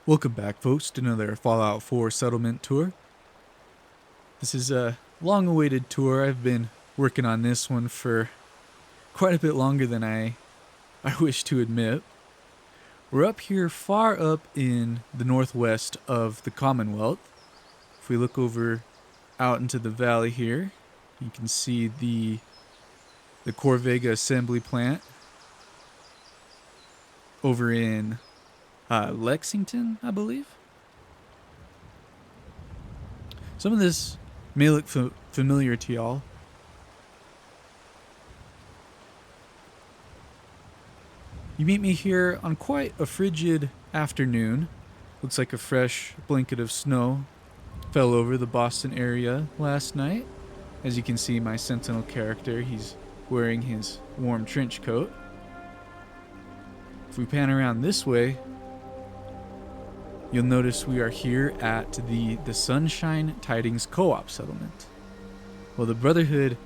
Welcome back, folks, to another Fallout 4 settlement tour. This is a long-awaited tour. I've been working on this one for quite a bit longer than I wish to admit. We're up here far up in the northwest of the Commonwealth. If we look over out into the valley here, you can see the Corvega assembly plant over in Lexington, I believe. Some of this may look familiar to y'all. You meet me here on quite a frigid afternoon. Looks like a fresh blanket of snow fell over the Boston area last night. As you can see, my Sentinel character, he's wearing his warm trench coat. If we pan around this way, you'll notice we are here at the Sunshine Tidings Co-Op settlement. Well, the Brotherhood,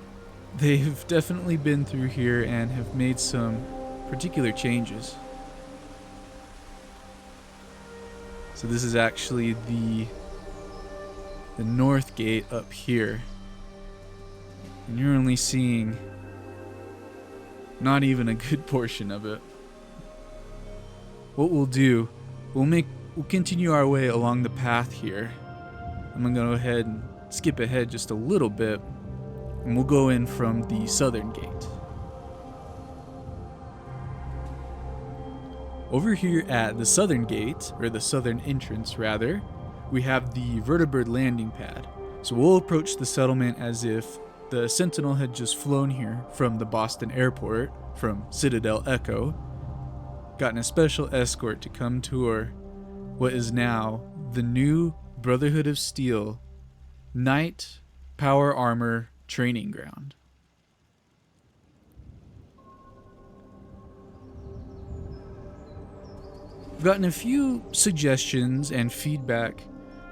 they've definitely been through here and have made some particular changes. So this is actually the north gate up here. And you're only seeing not even a good portion of it. What we'll do, we'll continue our way along the path here. I'm gonna go ahead and skip ahead just a little bit, and we'll go in from the southern gate. Over here at the southern gate, or the southern entrance rather, we have the vertibird landing pad. So we'll approach the settlement as if the Sentinel had just flown here from the Boston airport, from Citadel Echo, gotten a special escort to come tour what is now the new Brotherhood of Steel Knight Power Armor Training Ground. I've gotten a few suggestions and feedback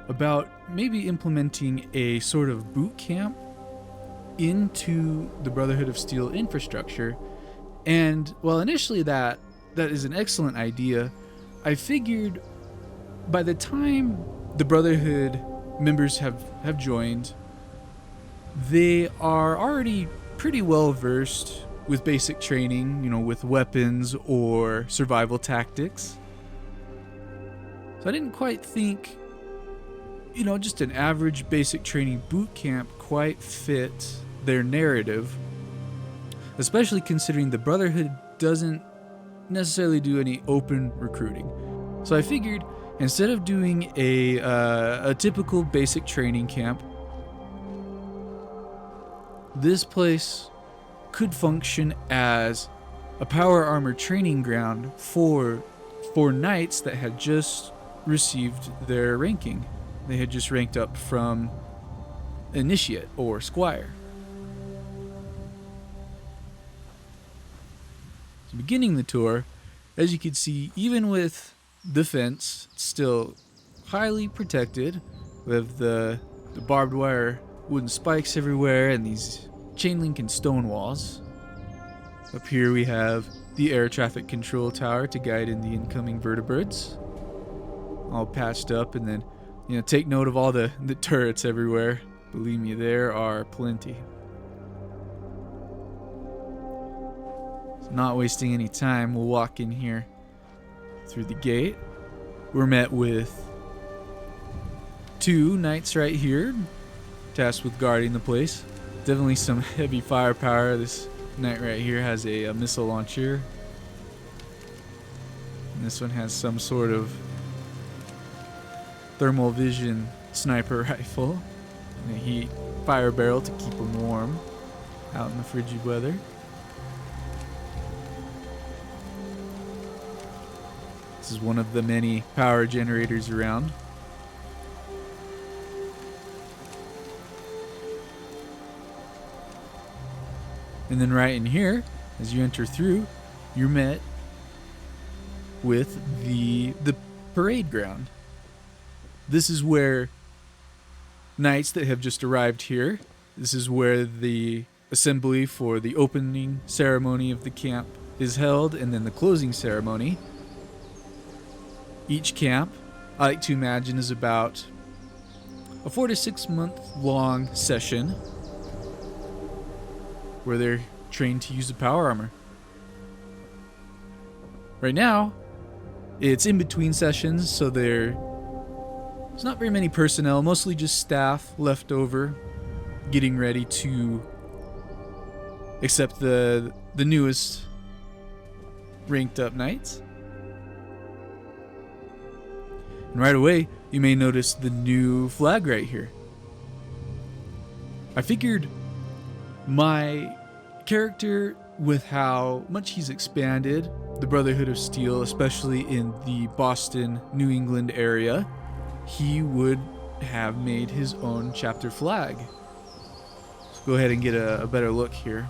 about maybe implementing a sort of boot camp into the Brotherhood of Steel infrastructure. And while initially that is an excellent idea, I figured by the time the Brotherhood members have joined, they are already pretty well versed with basic training, with weapons or survival tactics. So I didn't quite think, just an average basic training boot camp quite fit their narrative, especially considering the Brotherhood doesn't necessarily do any open recruiting. So I figured instead of doing a typical basic training camp, this place could function as a power armor training ground for knights that had just received their ranking. They had just ranked up from initiate or squire. So beginning the tour, as you can see, even with the fence, it's still highly protected. We have the barbed wire wooden spikes everywhere and these chain link and stone walls. Up here we have the air traffic control tower to guide in the incoming vertibirds, all patched up. And then take note of all the turrets everywhere. Believe me, there are plenty. So not wasting any time, we'll walk in here through the gate. We're met with two knights right here, tasked with guarding the place. Definitely some heavy firepower. This knight right here has a missile launcher, and this one has some sort of thermal vision sniper rifle and a heat fire barrel to keep them warm out in the frigid weather. This is one of the many power generators around. And then right in here, as you enter through, you're met with the parade ground. This is where knights that have just arrived here, this is where the assembly for the opening ceremony of the camp is held, and then the closing ceremony. Each camp I like to imagine is about a 4 to 6 month long session where they're trained to use the power armor. Right now, it's in between sessions, so there's not very many personnel, mostly just staff left over, getting ready to accept the newest ranked up knights. And right away, you may notice the new flag right here. I figured my character, with how much he's expanded the Brotherhood of Steel, especially in the Boston, New England area, he would have made his own chapter flag. Let's go ahead and get a better look here.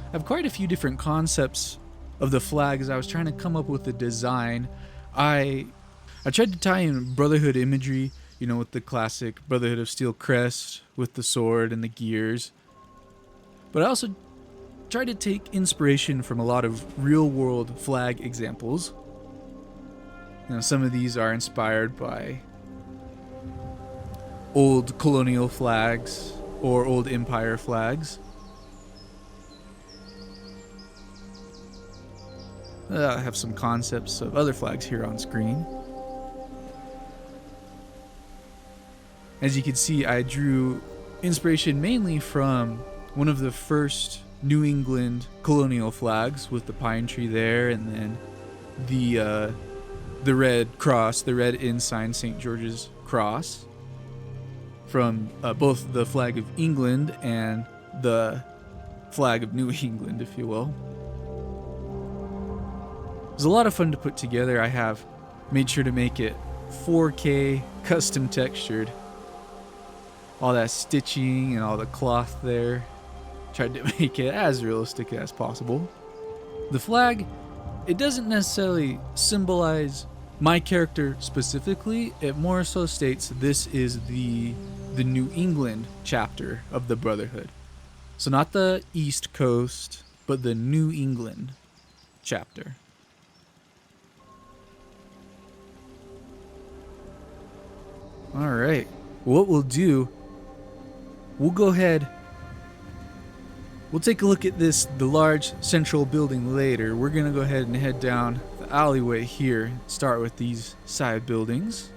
I have quite a few different concepts of the flag as I was trying to come up with the design. I tried to tie in Brotherhood imagery, you know, with the classic Brotherhood of Steel crest, with the sword and the gears. But I also tried to take inspiration from a lot of real-world flag examples. You know, some of these are inspired by old colonial flags or old empire flags. I have some concepts of other flags here on screen. As you can see, I drew inspiration mainly from one of the first New England colonial flags with the pine tree there, and then the red cross, the red ensign, St. George's cross, from both the flag of England and the flag of New England, if you will. It was a lot of fun to put together. I have made sure to make it 4K custom textured. All that stitching and all the cloth there. Tried to make it as realistic as possible. The flag, it doesn't necessarily symbolize my character specifically. It more so states this is the New England chapter of the Brotherhood. So not the East Coast, but the New England chapter. All right. What we'll do, we'll go ahead. We'll take a look at the large central building later. We're going to go ahead and head down the alleyway here. Start with these side buildings.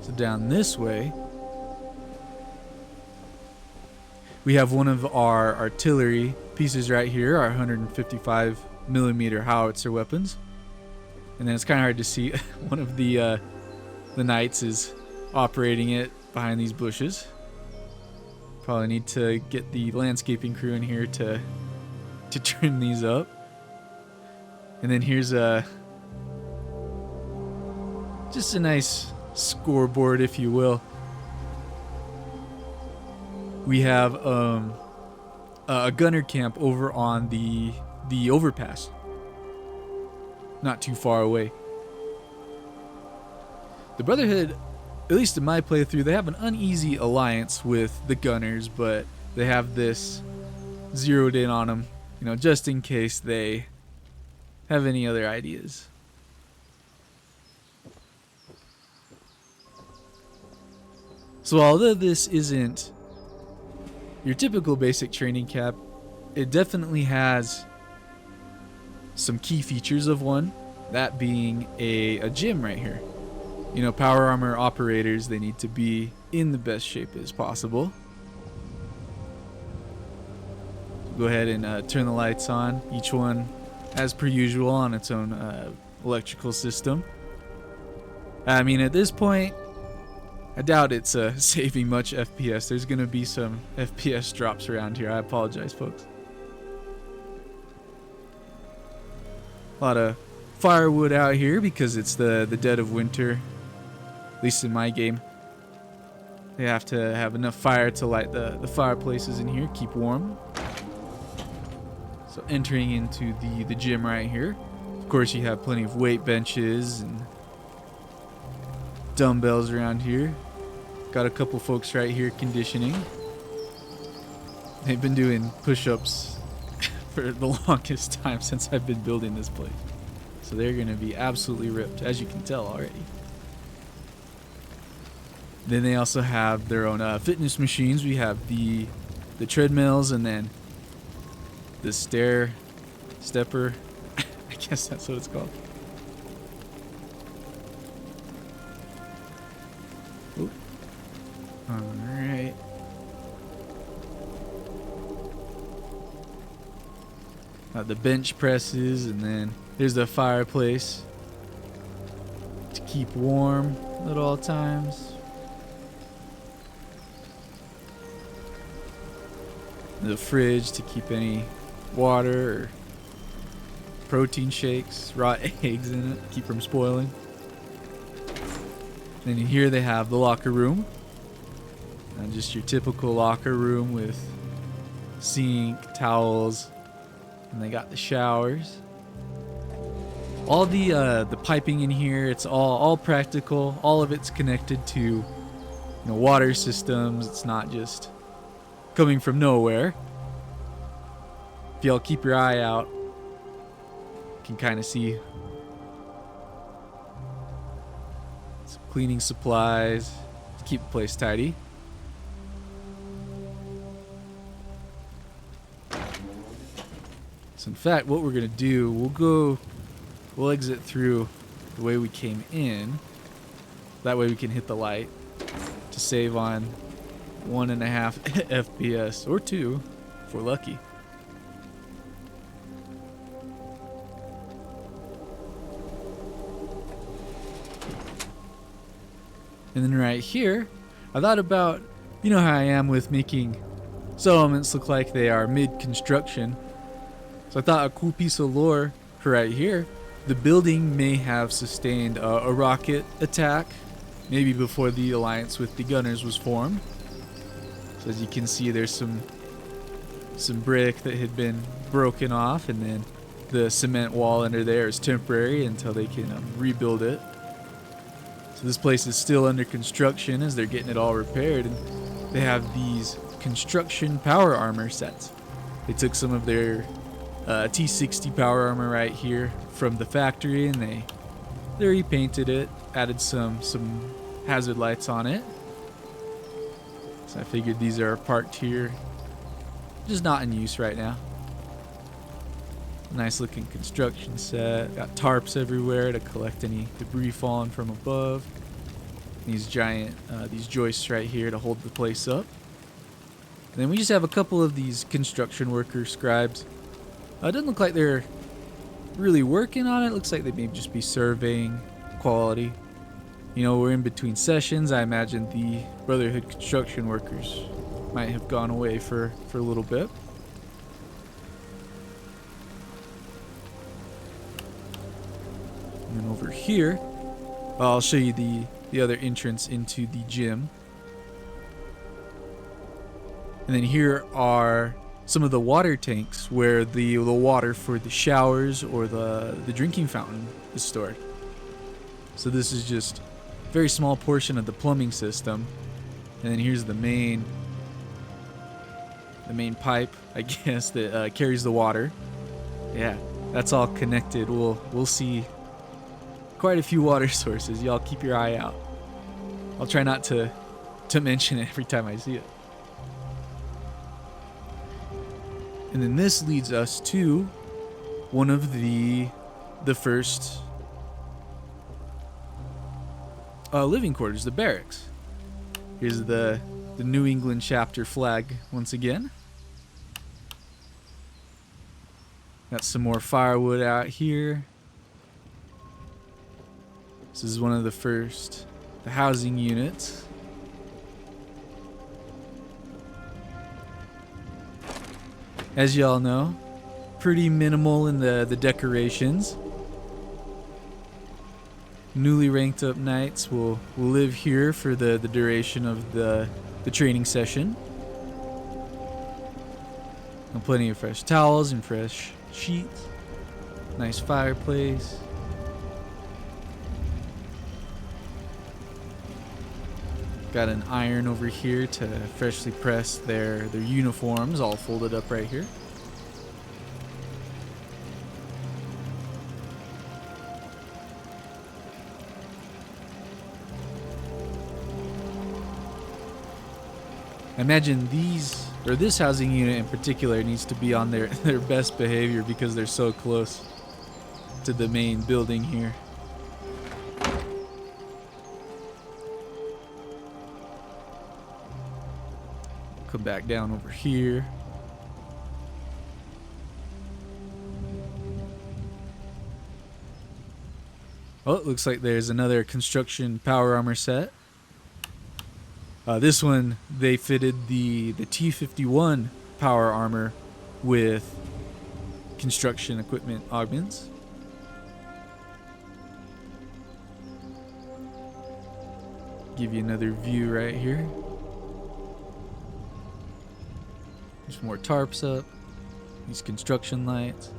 So down this way, we have one of our artillery pieces right here, our 155 millimeter howitzer weapons. And then it's kind of hard to see. One of the knights is operating it behind these bushes. Probably need to get the landscaping crew in here to trim these up. And then here's just a nice scoreboard, if you will. We have a gunner camp over on the overpass, not too far away. The Brotherhood, at least in my playthrough, they have an uneasy alliance with the Gunners, but they have this zeroed in on them, you know, just in case they have any other ideas. So although this isn't your typical basic training camp, it definitely has some key features of one, that being a gym right here. You know, power armor operators, they need to be in the best shape as possible. Go ahead and turn the lights on, each one as per usual on its own electrical system. I mean, at this point, I doubt it's saving much FPS. There's going to be some FPS drops around here. I apologize, folks. A lot of firewood out here because it's the dead of winter, at least in my game. They have to have enough fire to light the fireplaces in here, keep warm. So entering into the gym right here. Of course, you have plenty of weight benches and dumbbells around here. Got a couple folks right here conditioning. They've been doing push-ups for the longest time since I've been building this place. So they're going to be absolutely ripped, as you can tell already. Then they also have their own fitness machines. We have the treadmills, and then the stepper. I guess that's what it's called. Ooh. All right. The bench presses, and then there's the fireplace to keep warm at all times. The fridge to keep any water or protein shakes, raw eggs in it, keep from spoiling. Then here they have the locker room. And just your typical locker room with sink, towels, and they got the showers. All the piping in here, it's all practical. All of it's connected to water systems. It's not just coming from nowhere. If y'all keep your eye out, you can kind of see some cleaning supplies to keep the place tidy. So in fact, what we're gonna do, we'll exit through the way we came in. That way we can hit the light to save on 1.5 FPS or 2 if we're lucky. And then right here, I thought about, how I am with making settlements look like they are mid-construction. So I thought a cool piece of lore for right here, the building may have sustained a rocket attack, maybe before the alliance with the Gunners was formed. So as you can see, there's some brick that had been broken off, and then the cement wall under there is temporary until they can rebuild it. So this place is still under construction as they're getting it all repaired, and they have these construction power armor sets. They took some of their T60 power armor right here from the factory, and they repainted it, added some hazard lights on it. So I figured these are parked here, just not in use right now. Nice looking construction set. Got tarps everywhere to collect any debris falling from above. These giant these joists right here to hold the place up. And then we just have a couple of these construction worker scribes. It doesn't look like they're really working on it. Looks like they may just be surveying quality. We're in between sessions. I imagine the Brotherhood construction workers might have gone away for a little bit. And then over here, I'll show you the other entrance into the gym. And then here are some of the water tanks where the water for the showers or the drinking fountain is stored. So this is just a very small portion of the plumbing system. And then here's the main pipe, I guess, that carries the water. Yeah, that's all connected. We'll see quite a few water sources. Y'all keep your eye out. I'll try not to mention it every time I see it. And then this leads us to one of the first living quarters, the barracks. Here's the New England chapter flag once again. Got some more firewood out here. This is one of the housing units. As y'all know, pretty minimal in the decorations. Newly ranked up knights will live here for the duration of the training session. And plenty of fresh towels and fresh sheets. Nice fireplace. Got an iron over here to freshly press their uniforms, all folded up right here. I imagine this housing unit in particular needs to be on their best behavior because they're so close to the main building here. Come back down over here. Oh, it looks like there's another construction power armor set. This one, they fitted the T-51 power armor with construction equipment augments. Give you another view right here. There's more tarps up. These construction lights.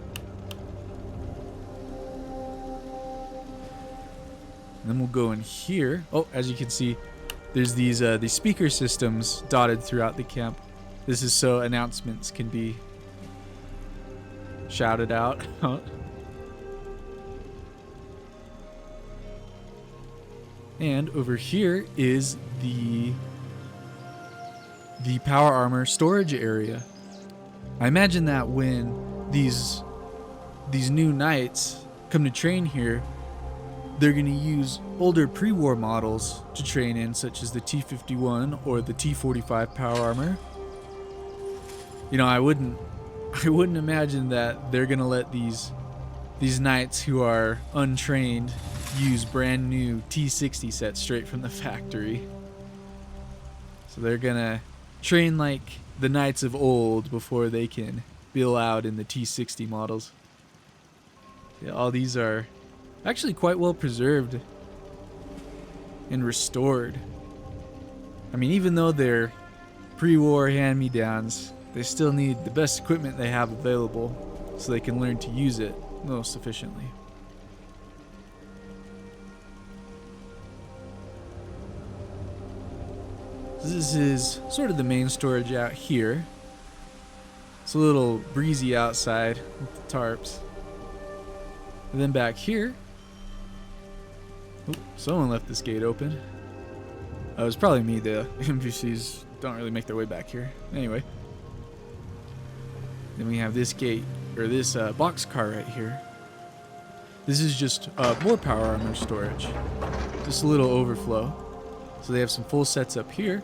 And then we'll go in here. Oh, as you can see, there's these speaker systems dotted throughout the camp. This is so announcements can be shouted out. And over here is the power armor storage area. I imagine that when these new knights come to train here, they're going to use older pre-war models to train in, such as the T-51 or the T-45 power armor. You know, I wouldn't imagine that they're going to let these knights who are untrained use brand new T-60 sets straight from the factory. So they're going to train like the knights of old before they can be allowed in the T-60 models. Yeah, all these are actually quite well preserved and restored. I mean, even though they're pre-war hand-me-downs, they still need the best equipment they have available so they can learn to use it most efficiently. This is sort of the main storage out here. It's a little breezy outside with the tarps. And then back here, oh, someone left this gate open. It was probably me. The NPCs don't really make their way back here. Anyway. Then we have this gate, or this box car right here. This is just more power armor storage. Just a little overflow. So they have some full sets up here.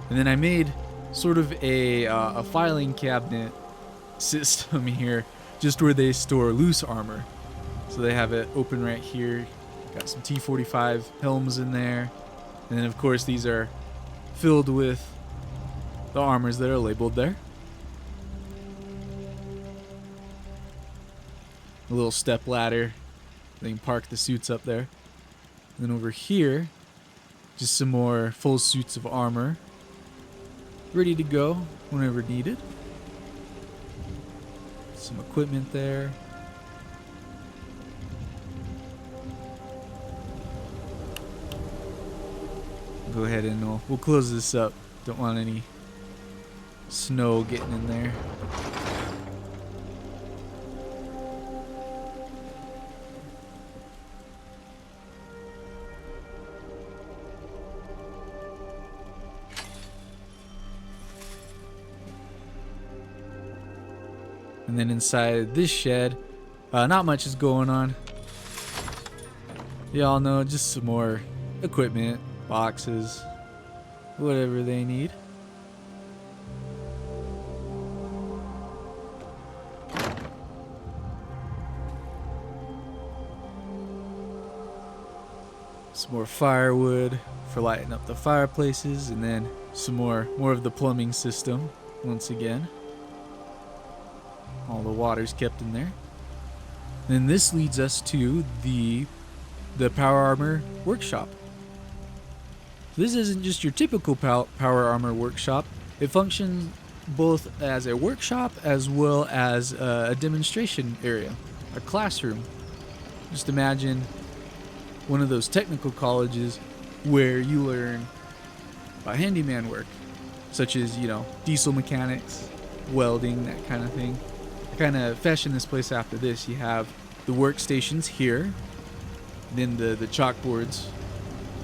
And then I made sort of a filing cabinet system here, just where they store loose armor. So they have it open right here. Got some T-45 helms in there. And then of course these are filled with the armors that are labeled there. A little step ladder. They can park the suits up there. And then over here, just some more full suits of armor. Ready to go whenever needed. Some equipment there. Go ahead and we'll close this up. Don't want any snow getting in there. And then inside this shed, not much is going on. Y'all know, just some more equipment, boxes, whatever they need. Some more firewood for lighting up the fireplaces, and then some more of the plumbing system once again. All the water's kept in there. And this leads us to the power armor workshop. This isn't just your typical power armor workshop. It functions both as a workshop as well as a demonstration area, a classroom. Just imagine one of those technical colleges where you learn handyman work, such as, diesel mechanics, welding, that kind of thing. I kind of fashioned this place after this. You have the workstations here, then the chalkboards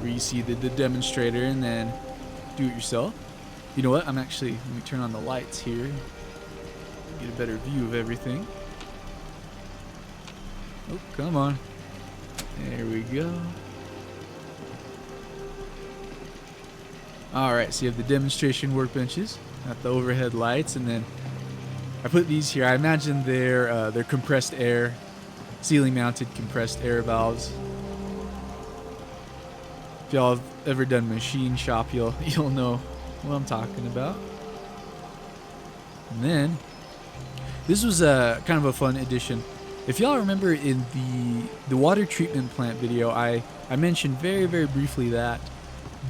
where you see the demonstrator, and then do it yourself. You know what? Let me turn on the lights here, get a better view of everything. Oh, come on. There we go. Alright, so you have the demonstration workbenches, got the overhead lights, and then I put these here. I imagine they're compressed air, ceiling mounted compressed air valves. If y'all have ever done machine shop, you'll know what I'm talking about. And then this was a kind of a fun addition. If y'all remember in the water treatment plant video, I mentioned very, very briefly that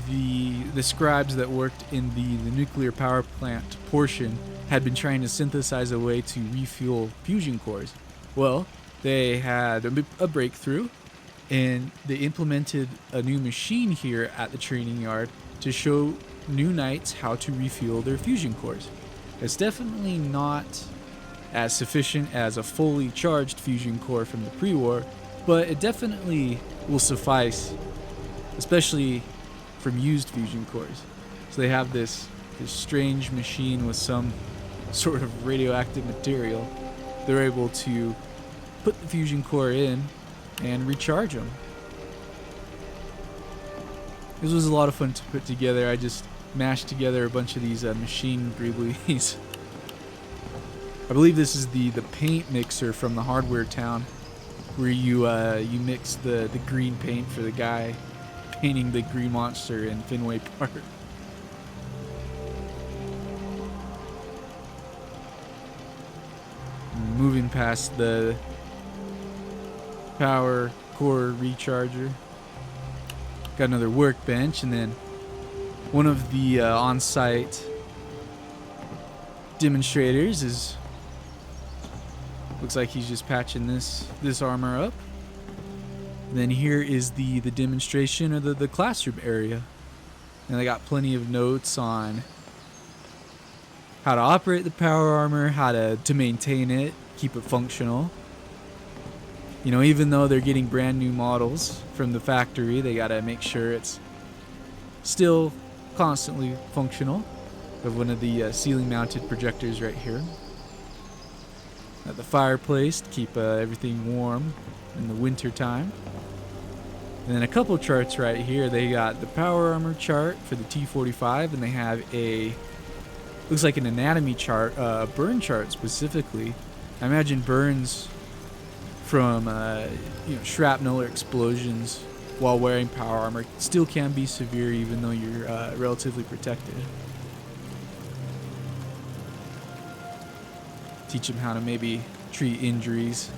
the scribes that worked in the nuclear power plant portion had been trying to synthesize a way to refuel fusion cores. Well, they had a breakthrough, and they implemented a new machine here at the training yard to show new knights how to refuel their fusion cores. It's definitely not as sufficient as a fully charged fusion core from the pre-war, but it definitely will suffice, especially from used fusion cores. So they have this strange machine with some sort of radioactive material. They're able to put the fusion core in and recharge them. This was a lot of fun to put together. I just mashed together a bunch of these machine greeblies. I believe this is the paint mixer from the hardware town, where you mix the green paint for the guy painting the green monster in Fenway Park. Moving past the power core recharger, got another workbench, and then one of the on-site demonstrators looks like he's just patching this armor up. And then here is the demonstration of the classroom area, and they got plenty of notes on how to operate the power armor, how to maintain it, keep it functional. Even though they're getting brand new models from the factory, they gotta make sure it's still constantly functional. We have one of the ceiling mounted projectors right here. Got the fireplace to keep everything warm in the winter time. And then a couple charts right here. They got the power armor chart for the T-45, and they have looks like an anatomy chart, a burn chart specifically. I imagine burns from shrapnel or explosions while wearing power armor still can be severe, even though you're relatively protected. Teach them how to maybe treat injuries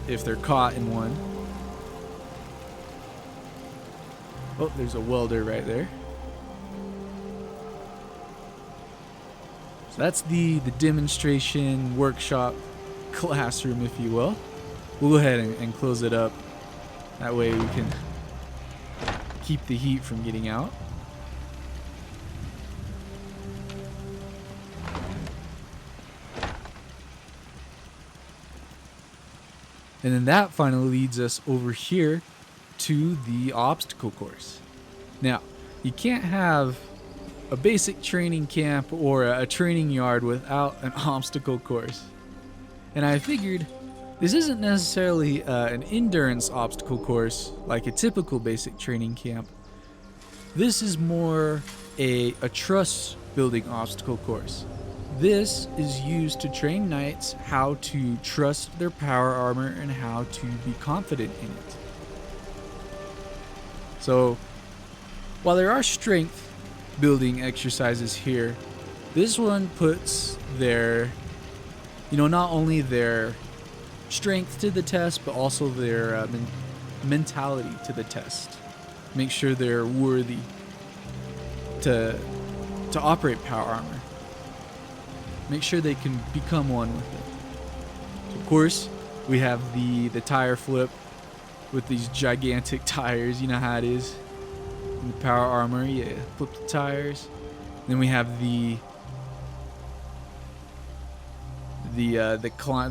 if they're caught in one. Oh, there's a welder right there. So that's the demonstration workshop classroom, if you will. We'll go ahead and close it up. That way we can keep the heat from getting out. And then that finally leads us over here to the obstacle course. Now, you can't have a basic training camp or a training yard without an obstacle course. And I figured this isn't necessarily an endurance obstacle course like a typical basic training camp. This is more a trust building obstacle course. This is used to train knights how to trust their power armor and how to be confident in it. So, while there are strength building exercises here, this one puts their, not only their strength to the test, but also their mentality to the test. Make sure they're worthy to operate power armor. Make sure they can become one with it. So of course, we have the tire flip with these gigantic tires. You know how it is in the power armor. You flip the tires, Then we have the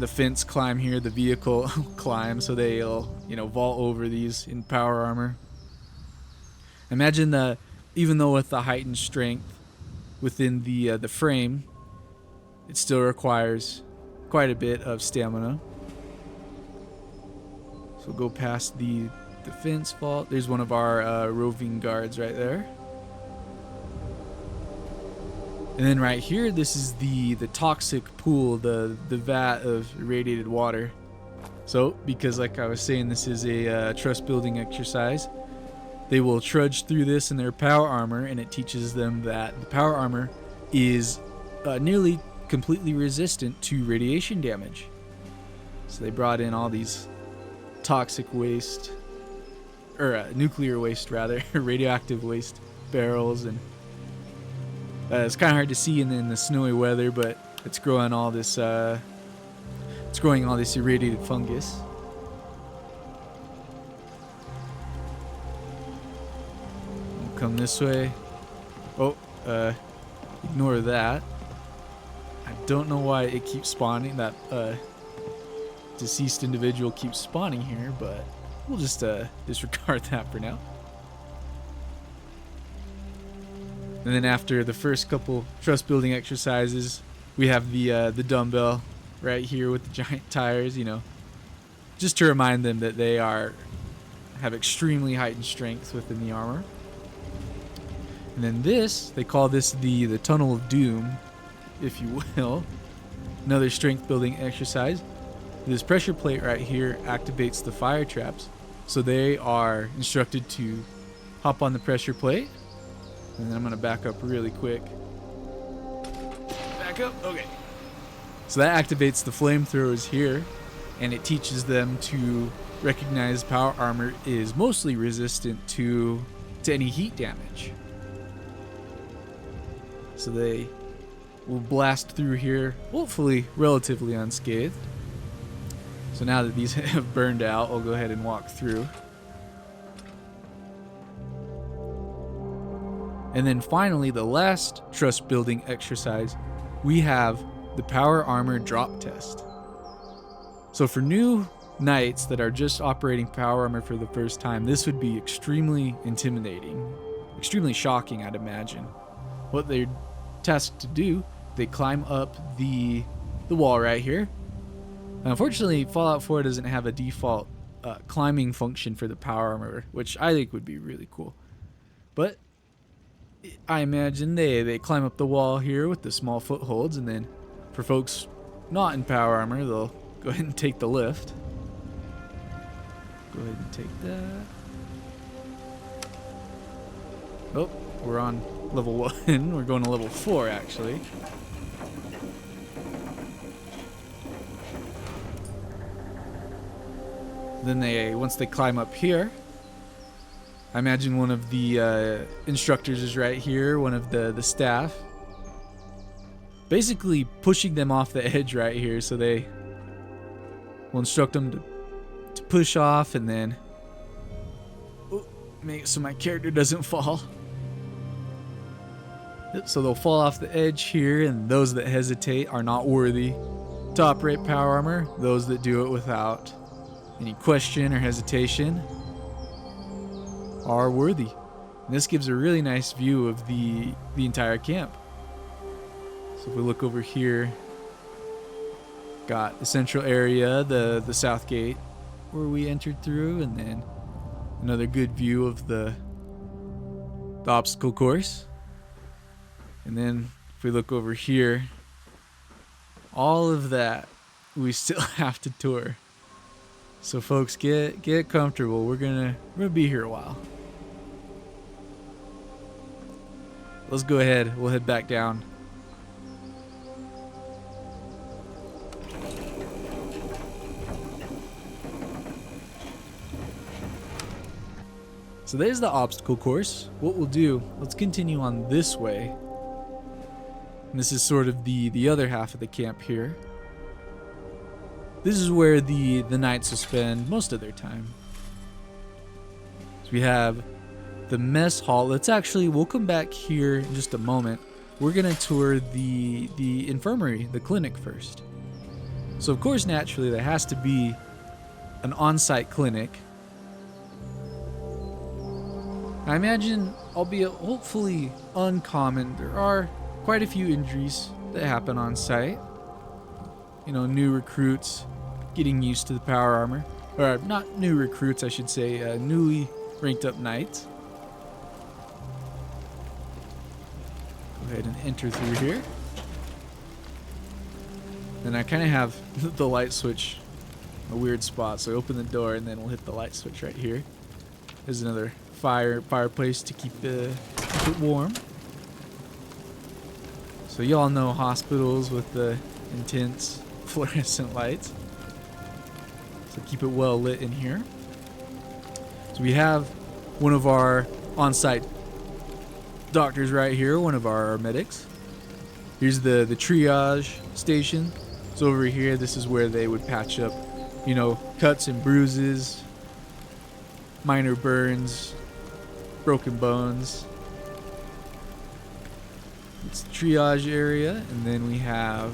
fence climb here, the vehicle climb, so they'll vault over these in power armor. Imagine that even though with the heightened strength within the frame, it still requires quite a bit of stamina. So we'll go past the fence vault. There's one of our roving guards right there. And then right here, this is the toxic pool, the vat of irradiated water. So, because like I was saying, this is a trust building exercise, they will trudge through this in their power armor, and it teaches them that the power armor is nearly completely resistant to radiation damage. So they brought in all these toxic waste, or nuclear waste rather, radioactive waste barrels, and it's kind of hard to see in the snowy weather, but it's growing all this irradiated fungus. We'll come this way. Oh, ignore that. I don't know why it keeps spawning. That deceased individual keeps spawning here, but we'll just disregard that for now. And then after the first couple trust building exercises, we have the dumbbell right here with the giant tires, just to remind them that they have extremely heightened strength within the armor. And then they call this the Tunnel of Doom, if you will. Another strength building exercise. This pressure plate right here activates the fire traps, so they are instructed to hop on the pressure plate. And then I'm going to back up really quick. Back up. Okay. So that activates the flamethrowers here, and it teaches them to recognize power armor is mostly resistant to any heat damage. So they will blast through here, hopefully relatively unscathed. So now that these have burned out, I'll go ahead and walk through. And then finally, the last trust building exercise, we have the power armor drop test. So for new knights that are just operating power armor for the first time, this would be extremely intimidating, extremely shocking, I'd imagine. What they're tasked to do, they climb up the wall right here. Now, unfortunately, Fallout 4 doesn't have a default climbing function for the power armor, which I think would be really cool. But I imagine they climb up the wall here with the small footholds, and then for folks not in power armor, they'll go ahead and take the lift. Go ahead and take that. Oh, we're on level 1. We're going to level 4 actually. Then once they climb up here, I imagine one of the instructors is right here, one of the staff, basically pushing them off the edge right here, so they will instruct them to push off, and then make so my character doesn't fall. So they'll fall off the edge here, and those that hesitate are not worthy to operate power armor. Those that do it without any question or hesitation are worthy. And this gives a really nice view of the entire camp. So if we look over here, got the central area, the south gate where we entered through, and then another good view of the obstacle course. And then if we look over here, all of that we still have to tour. So folks, get comfortable. We're gonna be here a while. Let's go ahead. We'll head back down. So there's the obstacle course. What we'll do, let's continue on this way. And this is sort of the other half of the camp here. This is where the knights will spend most of their time. So we have the mess hall. We'll come back here in just a moment. we're gonna tour the infirmary, the clinic first. So of course, naturally, there has to be an on-site clinic. I imagine, albeit hopefully uncommon, there are quite a few injuries that happen on site. You know, new recruits getting used to the power armor. Or not new recruits, I should say, newly ranked up knights. Go ahead and enter through here. And I kind of have the light switch a weird spot, so I open the door and then we'll hit the light switch right here. There's another fireplace to keep it warm. So y'all know hospitals with the intense fluorescent lights. So keep it well lit in here. So we have one of our on-site doctors right here, one of our medics. Here's the triage station. So over here, this is where they would patch up, you know, cuts and bruises, minor burns, broken bones. It's the triage area, and then we have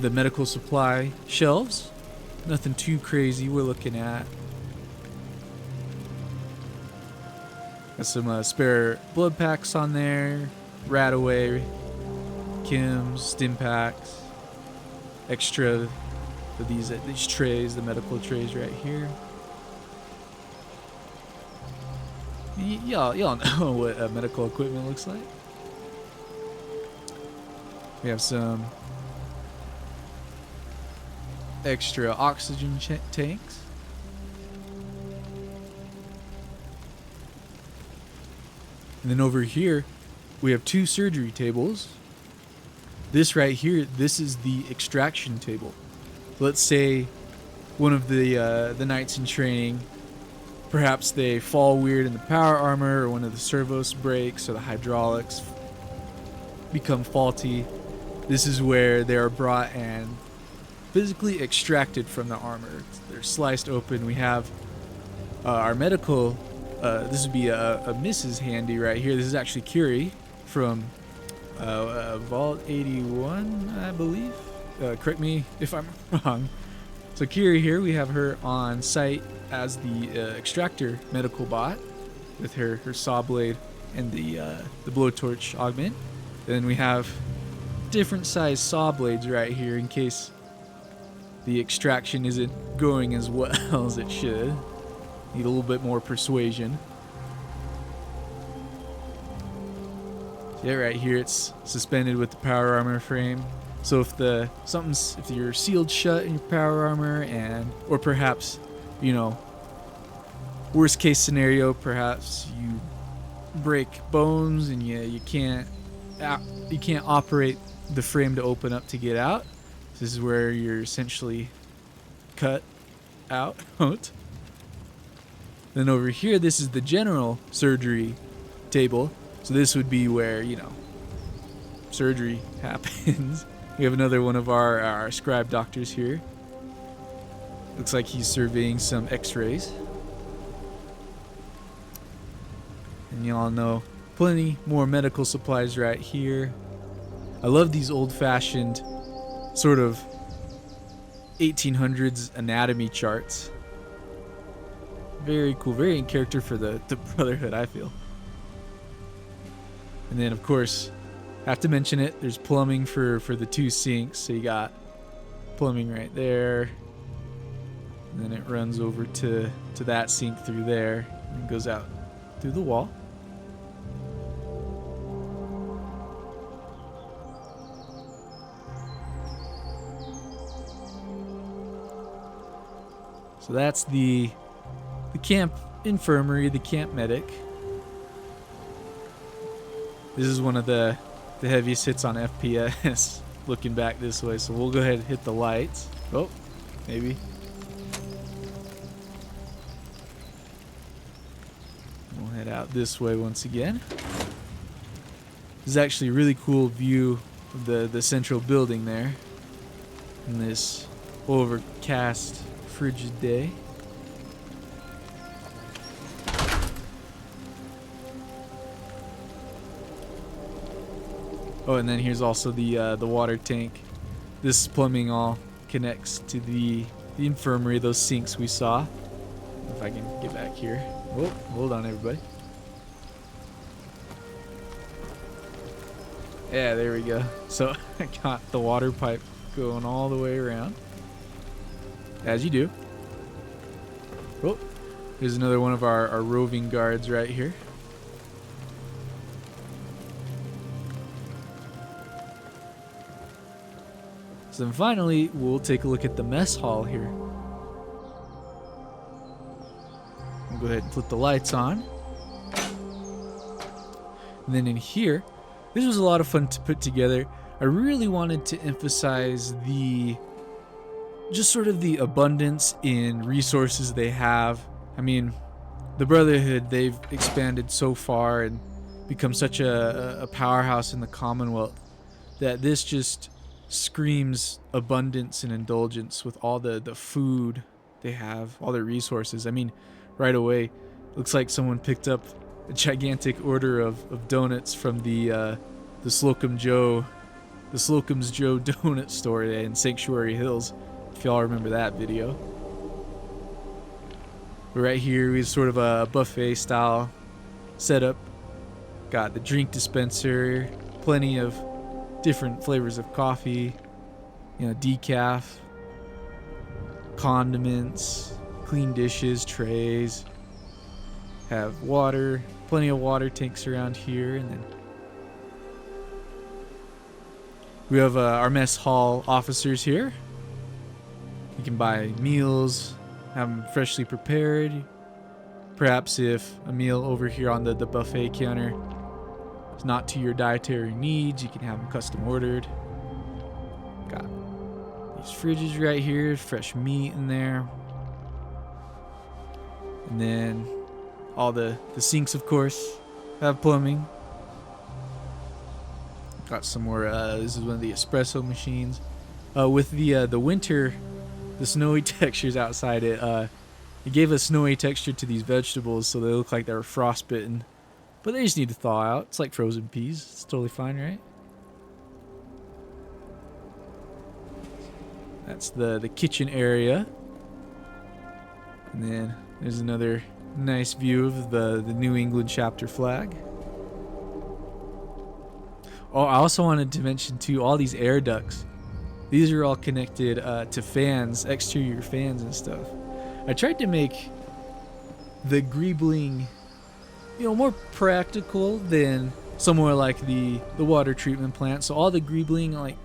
the medical supply shelves. Nothing too crazy we're looking at. Got some spare blood packs on there, Radaway, Kims, stim packs, extra for these trays, the medical trays right here. Y'all know what medical equipment looks like. We have some extra oxygen tanks. And then over here, we have two surgery tables. This right here, this is the extraction table. Let's say one of the knights in training, perhaps they fall weird in the power armor, or one of the servos breaks, or the hydraulics become faulty. This is where they are brought and physically extracted from the armor. They're sliced open. We have our medical. This would be a Mrs. Handy right here. This is actually Curie from Vault 81, I believe. Correct me if I'm wrong. So Curie here, we have her on site as the extractor medical bot with her saw blade and the blowtorch augment. Then we have different size saw blades right here in case the extraction isn't going as well as it should. Need a little bit more persuasion. Yeah, right here it's suspended with the power armor frame. So if if you're sealed shut in your power armor, or perhaps, you know, worst case scenario, perhaps you break bones and you can't operate the frame to open up to get out. This is where you're essentially cut out. Then over here, this is the general surgery table. So this would be where, you know, surgery happens. We have another one of our scribe doctors here. Looks like he's surveying some x-rays. And y'all know plenty more medical supplies right here. I love these old-fashioned sort of 1800s anatomy charts. Very cool, very in character for the Brotherhood, I feel. And then, of course, have to mention it, there's plumbing for the two sinks. So you got plumbing right there. And then it runs over to that sink through there and goes out through the wall. So that's the camp infirmary, the camp medic. This is one of the heaviest hits on FPS looking back this way. So we'll go ahead and hit the lights. Oh, maybe. We'll head out this way once again. This is actually a really cool view of the central building there in this overcast, frigid day. Oh, and then here's also the water tank. This plumbing all connects to the infirmary, those sinks we saw. If I can get back here. Oh, hold on, everybody. Yeah, there we go. So I got the water pipe going all the way around, as you do. Oh, there's another one of our roving guards right here. So then finally, we'll take a look at the mess hall here. I'll go ahead and put the lights on. And then in here, this was a lot of fun to put together. I really wanted to emphasize just sort of the abundance in resources they have. I mean, the Brotherhood, they've expanded so far and become such a powerhouse in the Commonwealth that this just screams abundance and indulgence with all the food they have, all their resources. I mean, right away, looks like someone picked up a gigantic order of donuts from the Slocum's Joe donut store in Sanctuary Hills, if y'all remember that video. But right here we have sort of a buffet style setup. Got the drink dispenser, plenty of different flavors of coffee, decaf, condiments, clean dishes, trays. Have water, plenty of water tanks around here, and then we have our mess hall officers here. You can buy meals, have them freshly prepared. Perhaps if a meal over here on the buffet counter is not to your dietary needs, you can have them custom ordered. Got these fridges right here, fresh meat in there. And then all the sinks, of course, have plumbing. Got some more, this is one of the espresso machines. With the winter, the snowy textures outside it gave a snowy texture to these vegetables, so they look like they were frostbitten. But they just need to thaw out. It's like frozen peas. It's totally fine, right? That's the kitchen area. And then there's another nice view of the New England chapter flag. Oh, I also wanted to mention too, all these air ducts. These are all connected to fans, exterior fans and stuff. I tried to make the greebling, more practical than somewhere like the water treatment plant. So all the greebling, like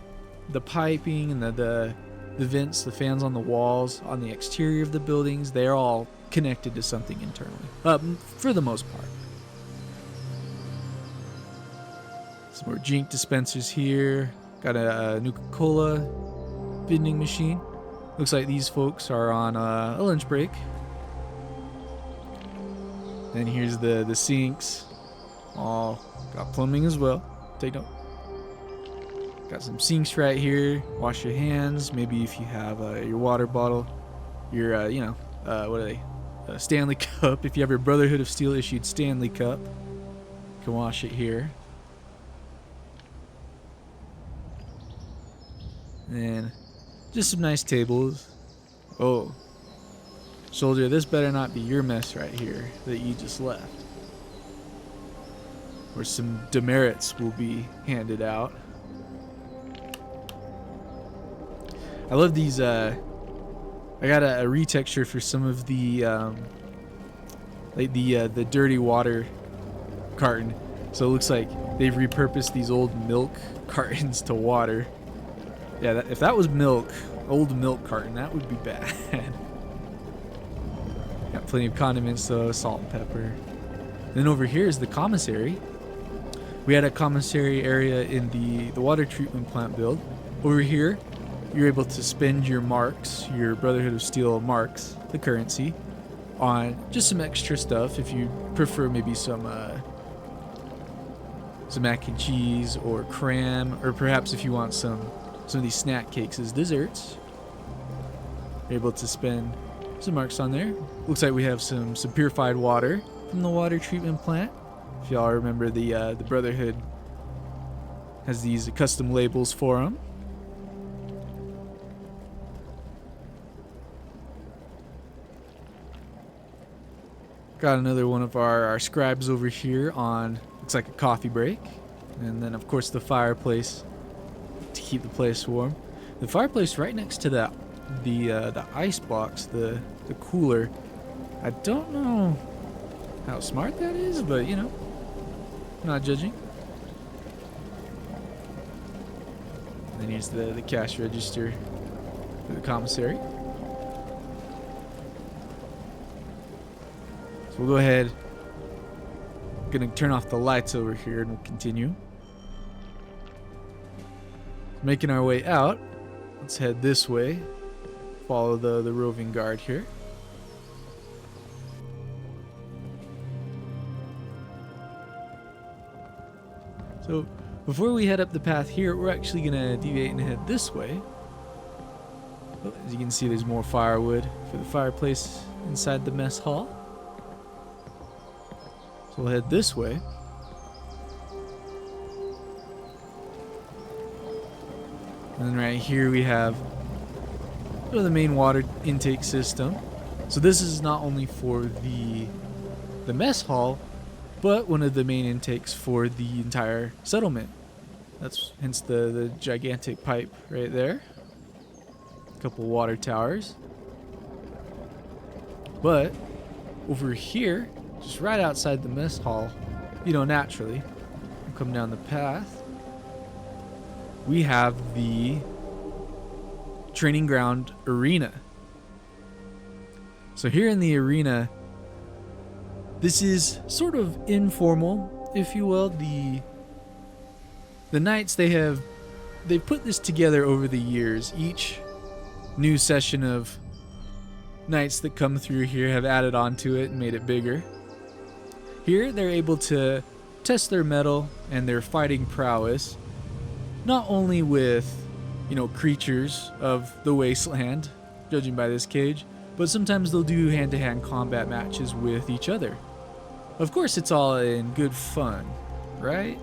the piping and the vents, the fans on the walls, on the exterior of the buildings, they're all connected to something internally, for the most part. Some more drink dispensers here. Got a Nuka-Cola vending machine. Looks like these folks are on a lunch break. Then here's the sinks. All got plumbing as well. Take note. Got some sinks right here. Wash your hands. Maybe if you have your water bottle, your what are they? Stanley Cup. If you have your Brotherhood of Steel issued Stanley Cup, you can wash it here. And just some nice tables. Oh, soldier, this better not be your mess right here that you just left. Or some demerits will be handed out. I love these. I got a retexture for some of the like the dirty water carton. So it looks like they've repurposed these old milk cartons to water. Yeah, if that was milk, old milk carton, that would be bad. Got plenty of condiments though, salt and pepper. Then over here is the commissary. We had a commissary area in the water treatment plant build. Over here, you're able to spend your marks, your Brotherhood of Steel marks, the currency, on just some extra stuff. If you prefer maybe some mac and cheese or cram, or perhaps if you want some of these snack cakes as desserts, you're able to spend some marks on there. Looks like we have some purified water from the water treatment plant. If y'all remember, the Brotherhood Has these custom labels for them. Got another one of our scribes over here on, looks like a coffee break. And then of course the fireplace to keep the place warm. The fireplace right next to the ice box, the cooler. I don't know how smart that is, but you know, not judging. And then here's the cash register for the commissary. We'll go ahead. Gonna turn off the lights over here and we'll continue. Making our way out. Let's head this way. Follow the roving guard here. So before we head up the path here, we're actually gonna deviate and head this way. Oh, as you can see, there's more firewood for the fireplace inside the mess hall. We'll head this way. And then right here we have the main water intake system. So this is not only for the mess hall, but one of the main intakes for the entire settlement. That's hence the gigantic pipe right there. A couple water towers. But over here, just right outside the mess hall, you know, naturally, we'll come down the path. We have the training ground arena. So here in the arena, this is sort of informal, if you will. The Knights, they've put this together over the years. Each new session of Knights that come through here have added on to it and made it bigger. Here, they're able to test their mettle and their fighting prowess, not only with, you know, creatures of the wasteland, judging by this cage, but sometimes they'll do hand-to-hand combat matches with each other. Of course, it's all in good fun, right?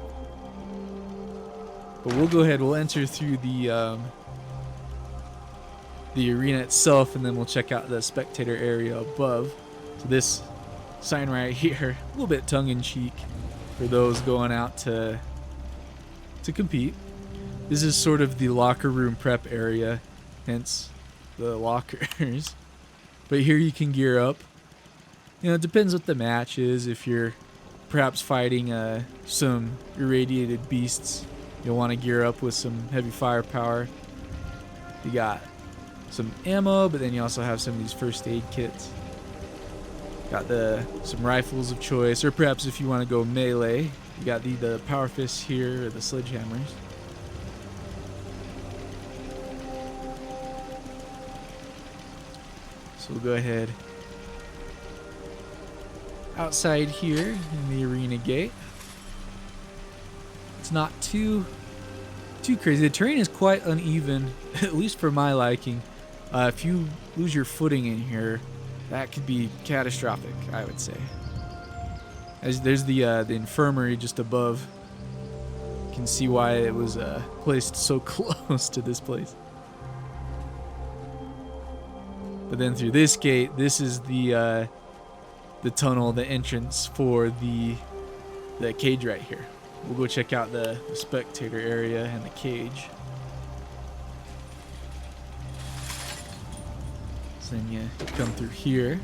But we'll go ahead, we'll enter through the arena itself, and then we'll check out the spectator area above. So this sign right here, a little bit tongue-in-cheek for those going out to compete. This is sort of the locker room prep area, hence the lockers. But here you can gear up. You know, it depends what the match is. If you're perhaps fighting some irradiated beasts, you'll want to gear up with some heavy firepower. You got some ammo, but then you also have some of these first aid kits. Got some rifles of choice, or perhaps if you want to go melee, you got the power fists here, or the sledgehammers. So we'll go ahead outside here in the arena gate. It's not too crazy. The terrain is quite uneven, at least for my liking. If you lose your footing in here, that could be catastrophic, I would say. As there's the infirmary just above. You can see why it was placed so close to this place. But then through this gate, this is the tunnel, the entrance for the cage right here. We'll go check out the spectator area and the cage. So then you come through here.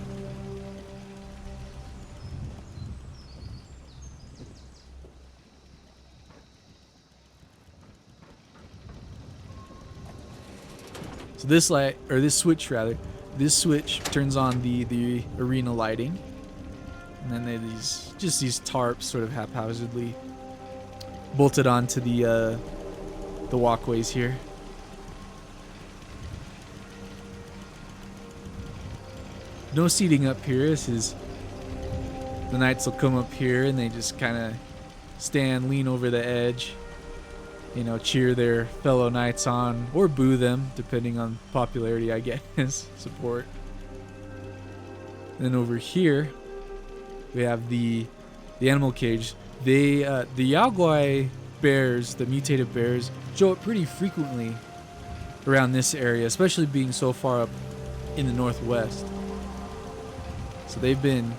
So this light, or this switch rather, this switch turns on the arena lighting. And then there's these tarps sort of haphazardly bolted onto the walkways here. No seating up here. This is, the Knights will come up here and they just kind of stand, lean over the edge, you know, cheer their fellow Knights on, or boo them, depending on popularity, I guess, support. And then over here, we have the animal cage. The Yaguai bears, the mutated bears, show up pretty frequently around this area, especially being so far up in the northwest. So they've been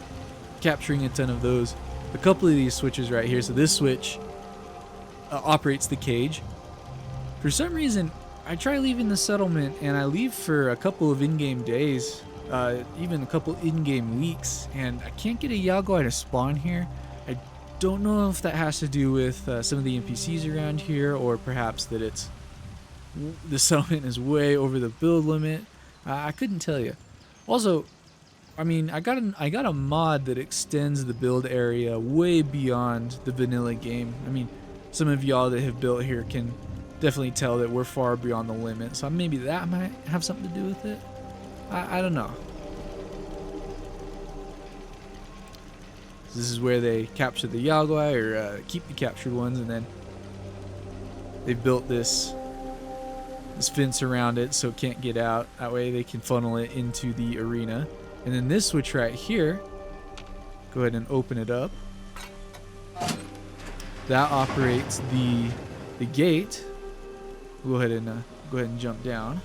capturing a ton of those. A couple of these switches right here. So this switch operates the cage. For some reason, I try leaving the settlement and I leave for a couple of in-game days, even a couple in-game weeks, and I can't get a Yagoi to spawn here. I don't know if that has to do with some of the NPCs around here, or perhaps that it's the settlement is way over the build limit. I couldn't tell you. Also, I mean, I got a mod that extends the build area way beyond the vanilla game. I mean, some of y'all that have built here can definitely tell that we're far beyond the limit, so maybe that might have something to do with it. I don't know. This is where they capture the Yagoi, or keep the captured ones, and then they've built this fence around it so it can't get out. That way they can funnel it into the arena. And then this switch right here, go ahead and open it up. That operates the gate. We'll go ahead and jump down.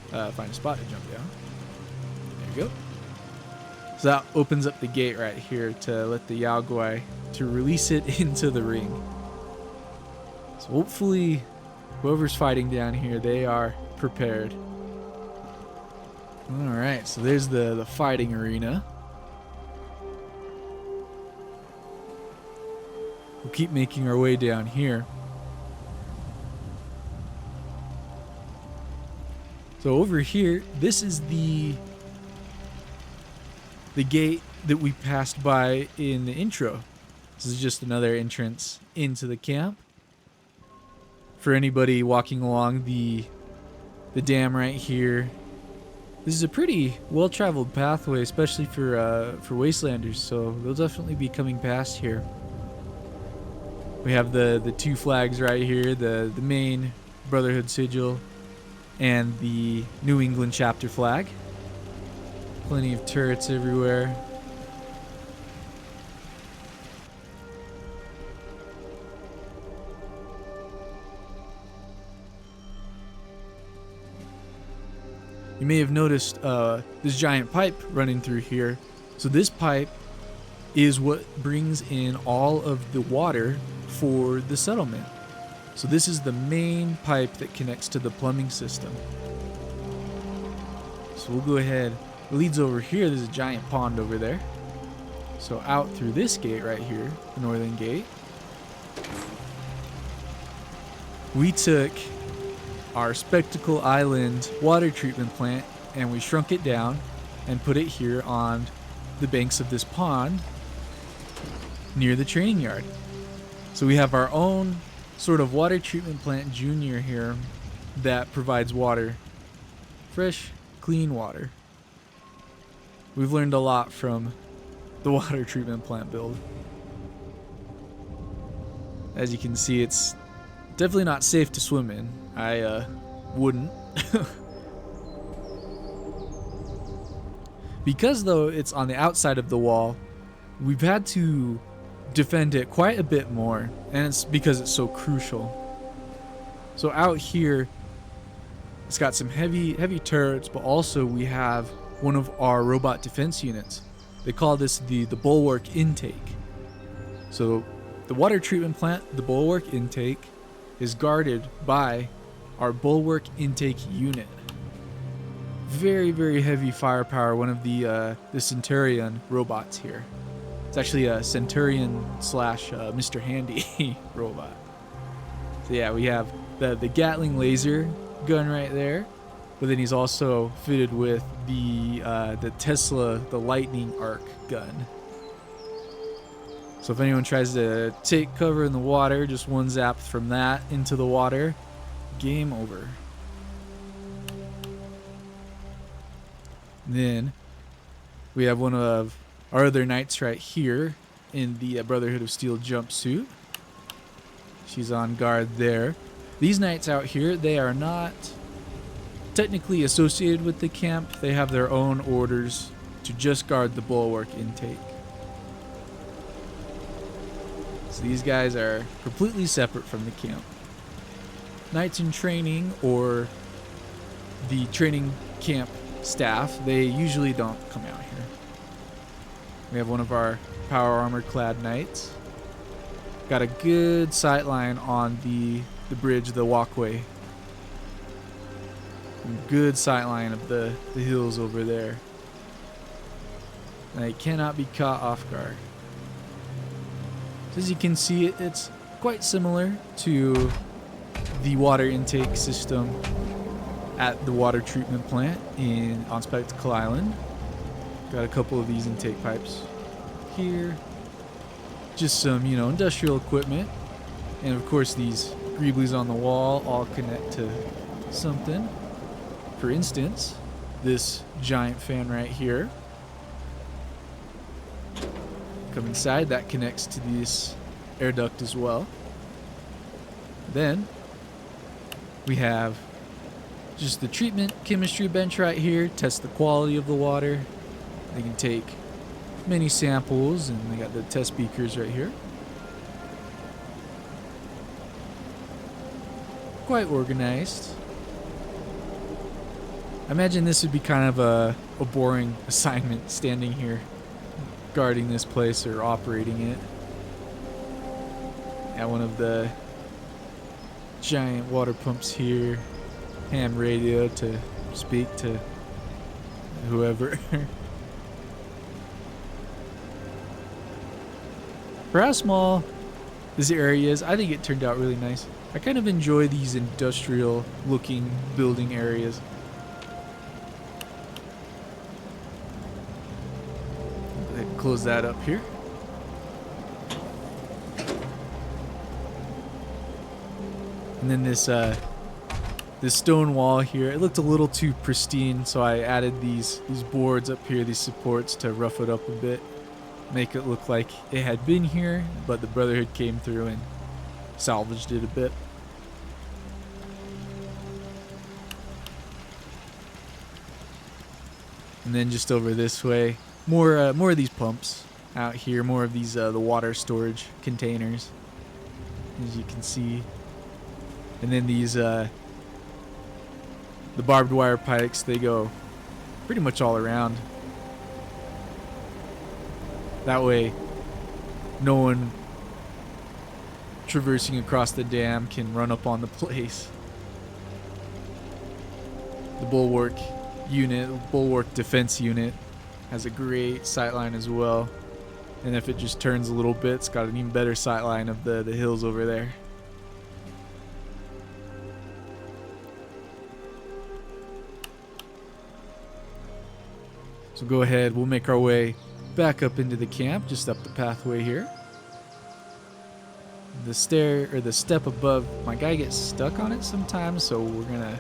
Find a spot to jump down. There you go. So that opens up the gate right here to let the Yagoi, to release it into the ring. So hopefully whoever's fighting down here, they are prepared. Alright, so there's the fighting arena. We'll keep making our way down here. So over here, this is the gate that we passed by in the intro. This is just another entrance into the camp. For anybody walking along the dam right here, this is a pretty well-traveled pathway, especially for Wastelanders, so they'll definitely be coming past here. We have the two flags right here, the main Brotherhood sigil and the New England chapter flag. Plenty of turrets everywhere. You may have noticed this giant pipe running through here. So this pipe is what brings in all of the water for the settlement. So this is the main pipe that connects to the plumbing system. So we'll go ahead. It leads over here. There's a giant pond over there. So out through this gate right here, the northern gate, we took our Spectacle Island water treatment plant and we shrunk it down and put it here on the banks of this pond near the training yard. So we have our own sort of water treatment plant junior here that provides water, fresh, clean water. We've learned a lot from the water treatment plant build. As you can see, it's definitely not safe to swim in. I wouldn't. Because though it's on the outside of the wall, we've had to defend it quite a bit more, and it's because it's so crucial. So out here, it's got some heavy turrets, but also we have one of our robot defense units. They call this the Bulwark intake. So the water treatment plant, the Bulwark intake, is guarded by our Bulwark intake unit. Very, very heavy firepower. One of the Centurion robots here. It's actually a Centurion slash Mr. Handy robot. So yeah, we have the Gatling laser gun right there, but then he's also fitted with the Tesla, the Lightning Arc gun. So if anyone tries to take cover in the water, just one zap from that into the water, game over. Then we have one of our other knights right here in the Brotherhood of Steel jumpsuit. She's on guard there. These knights out here, they are not technically associated with the camp. They have their own orders to just guard the Bulwark intake. So these guys are completely separate from the camp. Knights in training, or the training camp staff, they usually don't come out here. We have one of our power armor clad knights. Got a good sight line on the bridge, the walkway. Good sight line of the hills over there. They cannot be caught off guard. As you can see, it's quite similar to the water intake system at the water treatment plant on Spectacle Island. Got a couple of these intake pipes here. Just some, industrial equipment. And of course these greeblies on the wall all connect to something. For instance, this giant fan right here. Come inside, that connects to this air duct as well. Then we have just the treatment chemistry bench right here, test the quality of the water. They can take many samples, and they got the test beakers right here. Quite organized. I imagine this would be kind of a boring assignment, standing here guarding this place or operating it. Got one of the giant water pumps here, ham radio to speak to whoever. For how small this area is, I think it turned out really nice. I kind of enjoy these industrial looking building areas. Go ahead and close that up here. And then this stone wall here, it looked a little too pristine, so I added these boards up here, these supports, to rough it up a bit, make it look like it had been here, but the Brotherhood came through and salvaged it a bit. And then just over this way, more of these pumps out here, more of these the water storage containers, as you can see. And then these the barbed wire pikes, they go pretty much all around. That way no one traversing across the dam can run up on the place. The Bulwark unit, Bulwark defense unit, has a great sightline as well. And if it just turns a little bit, it's got an even better sightline of the hills over there. So go ahead, we'll make our way back up into the camp, just up the pathway here. The step above, my guy gets stuck on it sometimes, so we're gonna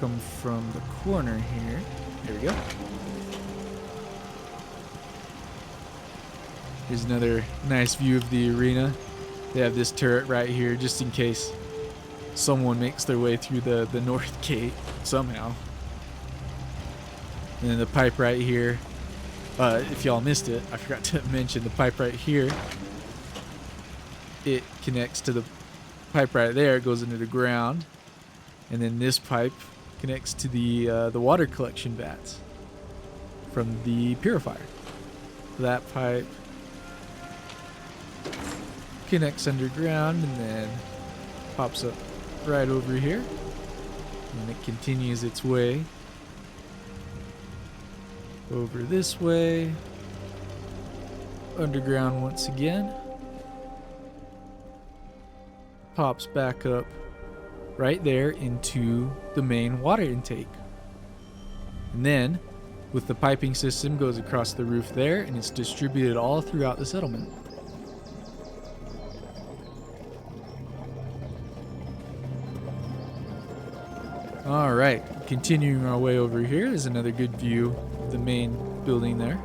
come from the corner here. There we go. Here's another nice view of the arena. They have this turret right here just in case someone makes their way through the north gate somehow. And then the pipe right here. If y'all missed it, I forgot to mention the pipe right here. It connects to the pipe right there. It goes into the ground. And then this pipe connects to the water collection vats from the purifier. That pipe connects underground and then pops up right over here. And it continues its way over this way, underground once again, pops back up right there into the main water intake. And then, with the piping system, goes across the roof there, and it's distributed all throughout the settlement. Alright, continuing our way over here is another good view of the main building there.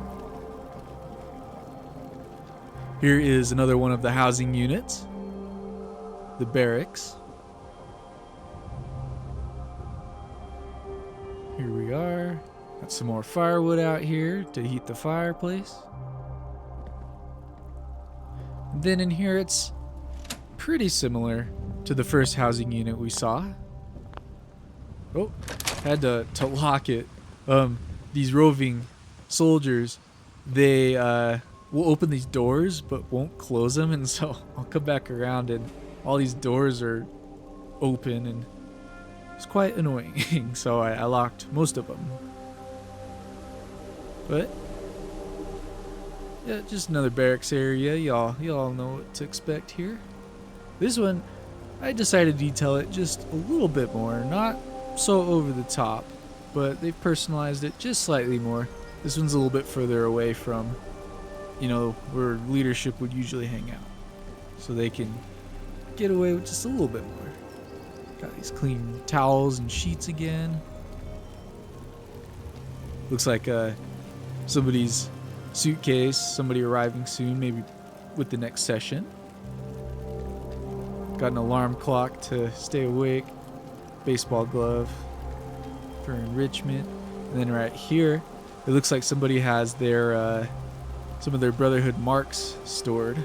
Here is another one of the housing units, the barracks. Here we are. Got some more firewood out here to heat the fireplace. Then in here, it's pretty similar to the first housing unit we saw. Oh, had to lock it. These roving soldiers, they will open these doors but won't close them, and so I'll come back around and all these doors are open, and it's quite annoying. So I locked most of them. But yeah, just another barracks area. Y'all know what to expect here. This one, I decided to detail it just a little bit more, not so over the top, but they've personalized it just slightly more. This one's a little bit further away from, you know, where leadership would usually hang out, so they can get away with just a little bit more. Got these clean towels and sheets again. Looks like somebody's suitcase, somebody arriving soon, maybe with the next session. Got an alarm clock to stay awake. Baseball glove for enrichment. And then right here, it looks like somebody has their some of their Brotherhood marks stored.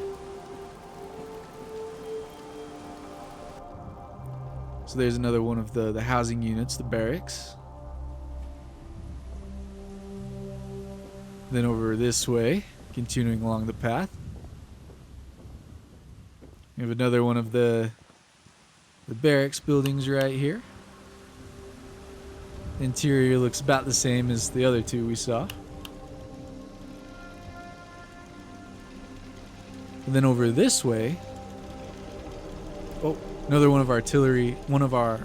So there's another one of the housing units, the barracks. Then over this way, continuing along the path, we have another one of the barracks buildings right here. Interior looks about the same as the other two we saw. And then over this way, oh, another one of our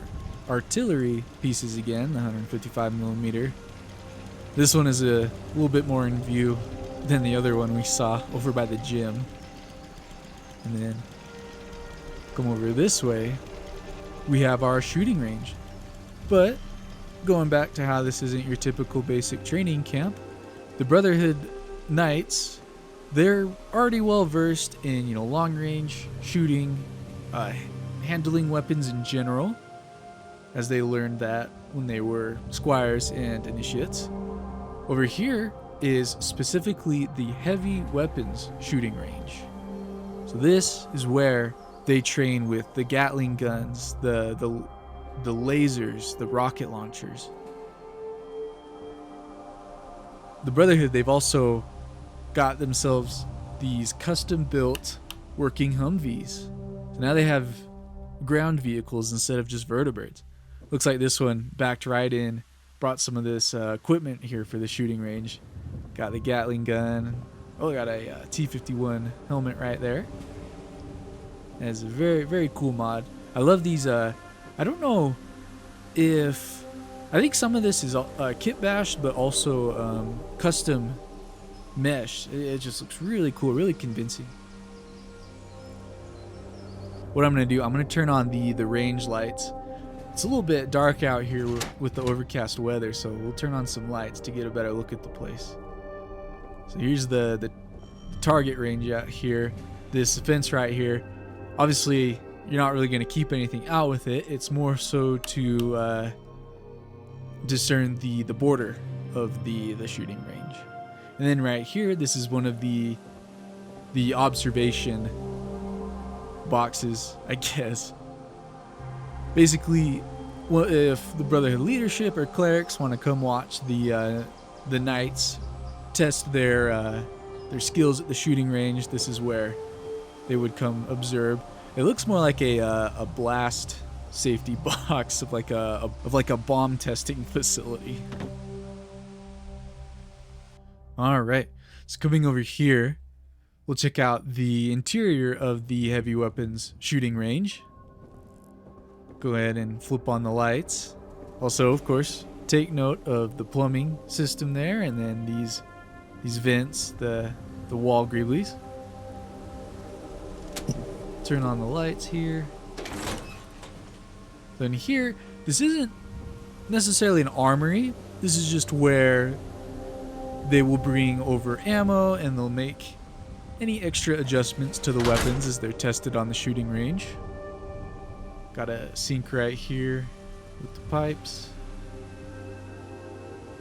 artillery pieces again, the 155mm. This one is a little bit more in view than the other one we saw over by the gym. And then come over this way, we have our shooting range. But going back to how this isn't your typical basic training camp, the Brotherhood Knights, they're already well versed in, you know, long range shooting, handling weapons in general, as they learned that when they were squires and initiates. Over here is specifically the heavy weapons shooting range. So this is where they train with the Gatling guns, the lasers, the rocket launchers. The Brotherhood, they've also got themselves these custom-built working Humvees. So now they have ground vehicles instead of just vertebrates. Looks like this one backed right in, brought some of this equipment here for the shooting range. Got the Gatling gun. Oh, got a T-51 helmet right there. And it's a very, very cool mod. I love these. I don't know if... I think some of this is kit bashed, but also custom mesh. It just looks really cool, really convincing. What I'm going to do, I'm going to turn on the range lights. It's a little bit dark out here with the overcast weather, so we'll turn on some lights to get a better look at the place. So here's the target range out here. This fence right here. Obviously, you're not really going to keep anything out with it. It's more so to discern the border of the shooting range. And then right here, this is one of the observation boxes, I guess. Basically, if the Brotherhood leadership or clerics want to come watch the knights test their skills at the shooting range, this is where they would come observe. It looks more like a blast safety box of like a bomb testing facility. All right, so coming over here, we'll check out the interior of the heavy weapons shooting range. Go ahead and flip on the lights. Also, of course, take note of the plumbing system there, and then these vents, the wall greeblies. Turn on the lights here. Then here, this isn't necessarily an armory. This is just where they will bring over ammo, and they'll make any extra adjustments to the weapons as they're tested on the shooting range. Got a sink right here with the pipes.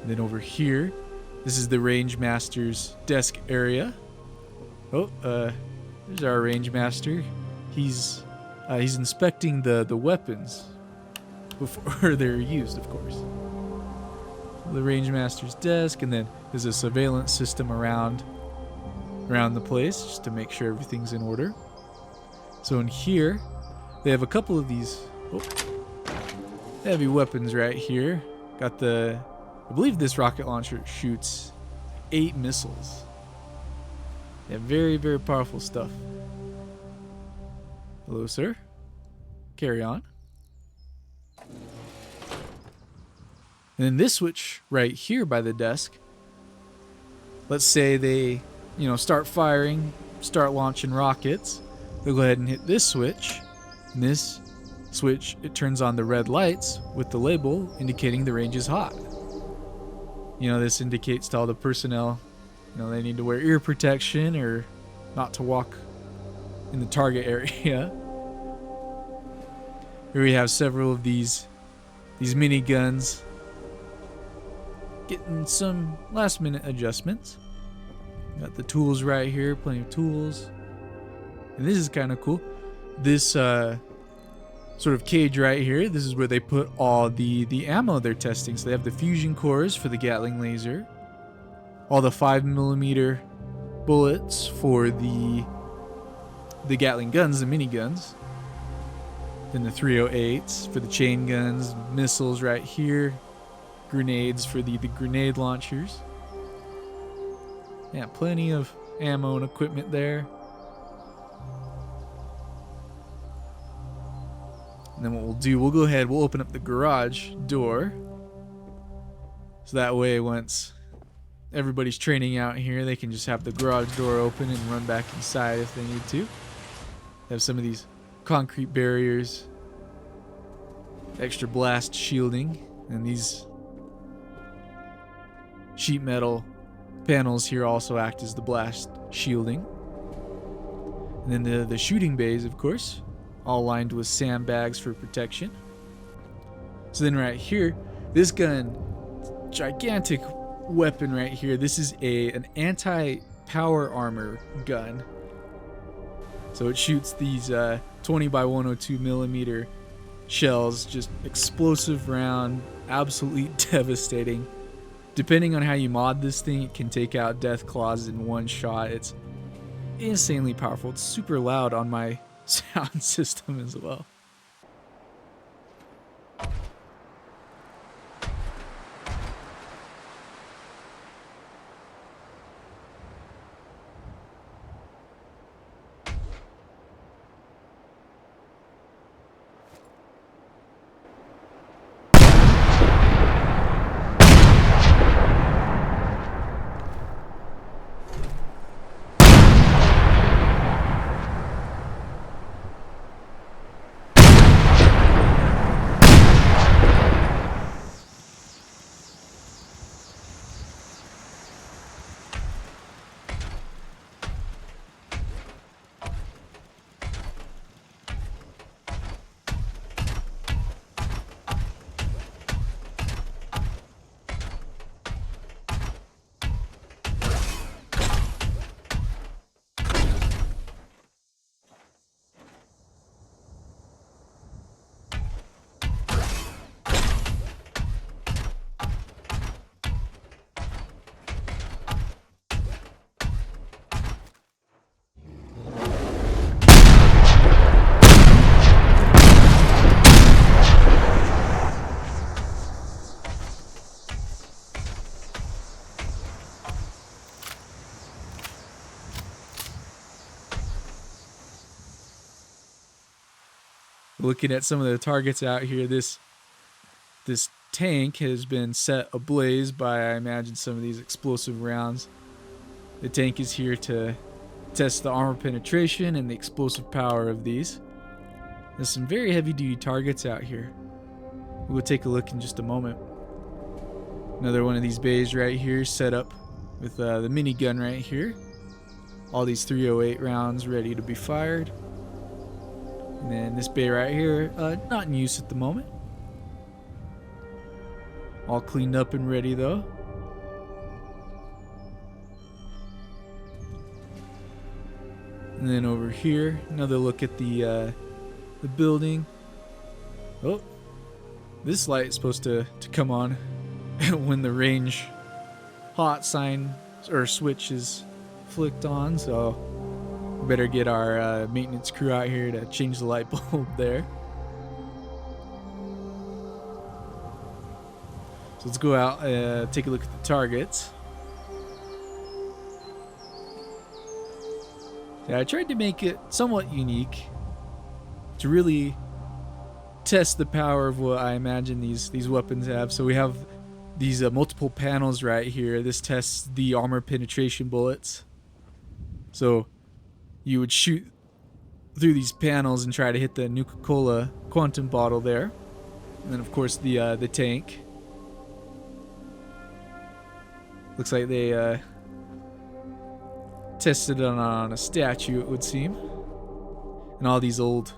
And then over here, this is the range master's desk area. Oh, There's our range master. He's inspecting the weapons before they're used, of course. The range master's desk, and then there's a surveillance system around the place just to make sure everything's in order. So in here, they have a couple of these heavy weapons right here. Got I believe this rocket launcher shoots 8 missiles. Yeah, very, very powerful stuff. Hello, sir. Carry on. And then this switch right here by the desk, let's say they, start firing, start launching rockets. They'll go ahead and hit this switch. And this switch, it turns on the red lights with the label indicating the range is hot. This indicates to all the personnel, they need to wear ear protection or not to walk in the target area. Here we have several of these miniguns getting some last minute adjustments. Got the tools right here, plenty of tools. And this is kind of cool. This sort of cage right here, this is where they put all the ammo they're testing. So they have the fusion cores for the Gatling laser, all the 5mm bullets for the Gatling guns, the miniguns, then the 308s for the chain guns, missiles right here, grenades for the grenade launchers. Yeah, plenty of ammo and equipment there. And then what we'll do, we'll open up the garage door. So that way once everybody's training out here, they can just have the garage door open and run back inside if they need to. They have some of these concrete barriers, extra blast shielding, and these sheet metal panels here also act as the blast shielding. And then the shooting bays, of course, all lined with sandbags for protection. So then right here, this gun, gigantic weapon right here. This is an anti-power armor gun. So it shoots these 20 by 102 millimeter shells, just explosive round, absolutely devastating. Depending on how you mod this thing, it can take out death claws in one shot. It's insanely powerful. It's super loud on my sound system as well. Looking at some of the targets out here, this tank has been set ablaze by, I imagine, some of these explosive rounds. The tank is here to test the armor penetration and the explosive power of these. There's some very heavy-duty targets out here. We'll take a look in just a moment. Another one of these bays right here set up with the minigun right here. All these 308 rounds ready to be fired. And then this bay right here, not in use at the moment. All cleaned up and ready though. And then over here, another look at the building. Oh, this light is supposed to come on when the range hot sign or switch is flicked on, so we better get our maintenance crew out here to change the light bulb there. So let's go out, take a look at the targets. Yeah, I tried to make it somewhat unique to really test the power of what I imagine these weapons have. So we have these multiple panels right here. This tests the armor penetration bullets. So you would shoot through these panels and try to hit the Nuka-Cola quantum bottle there. And then of course the tank. Looks like they tested it on a statue, it would seem. And all these old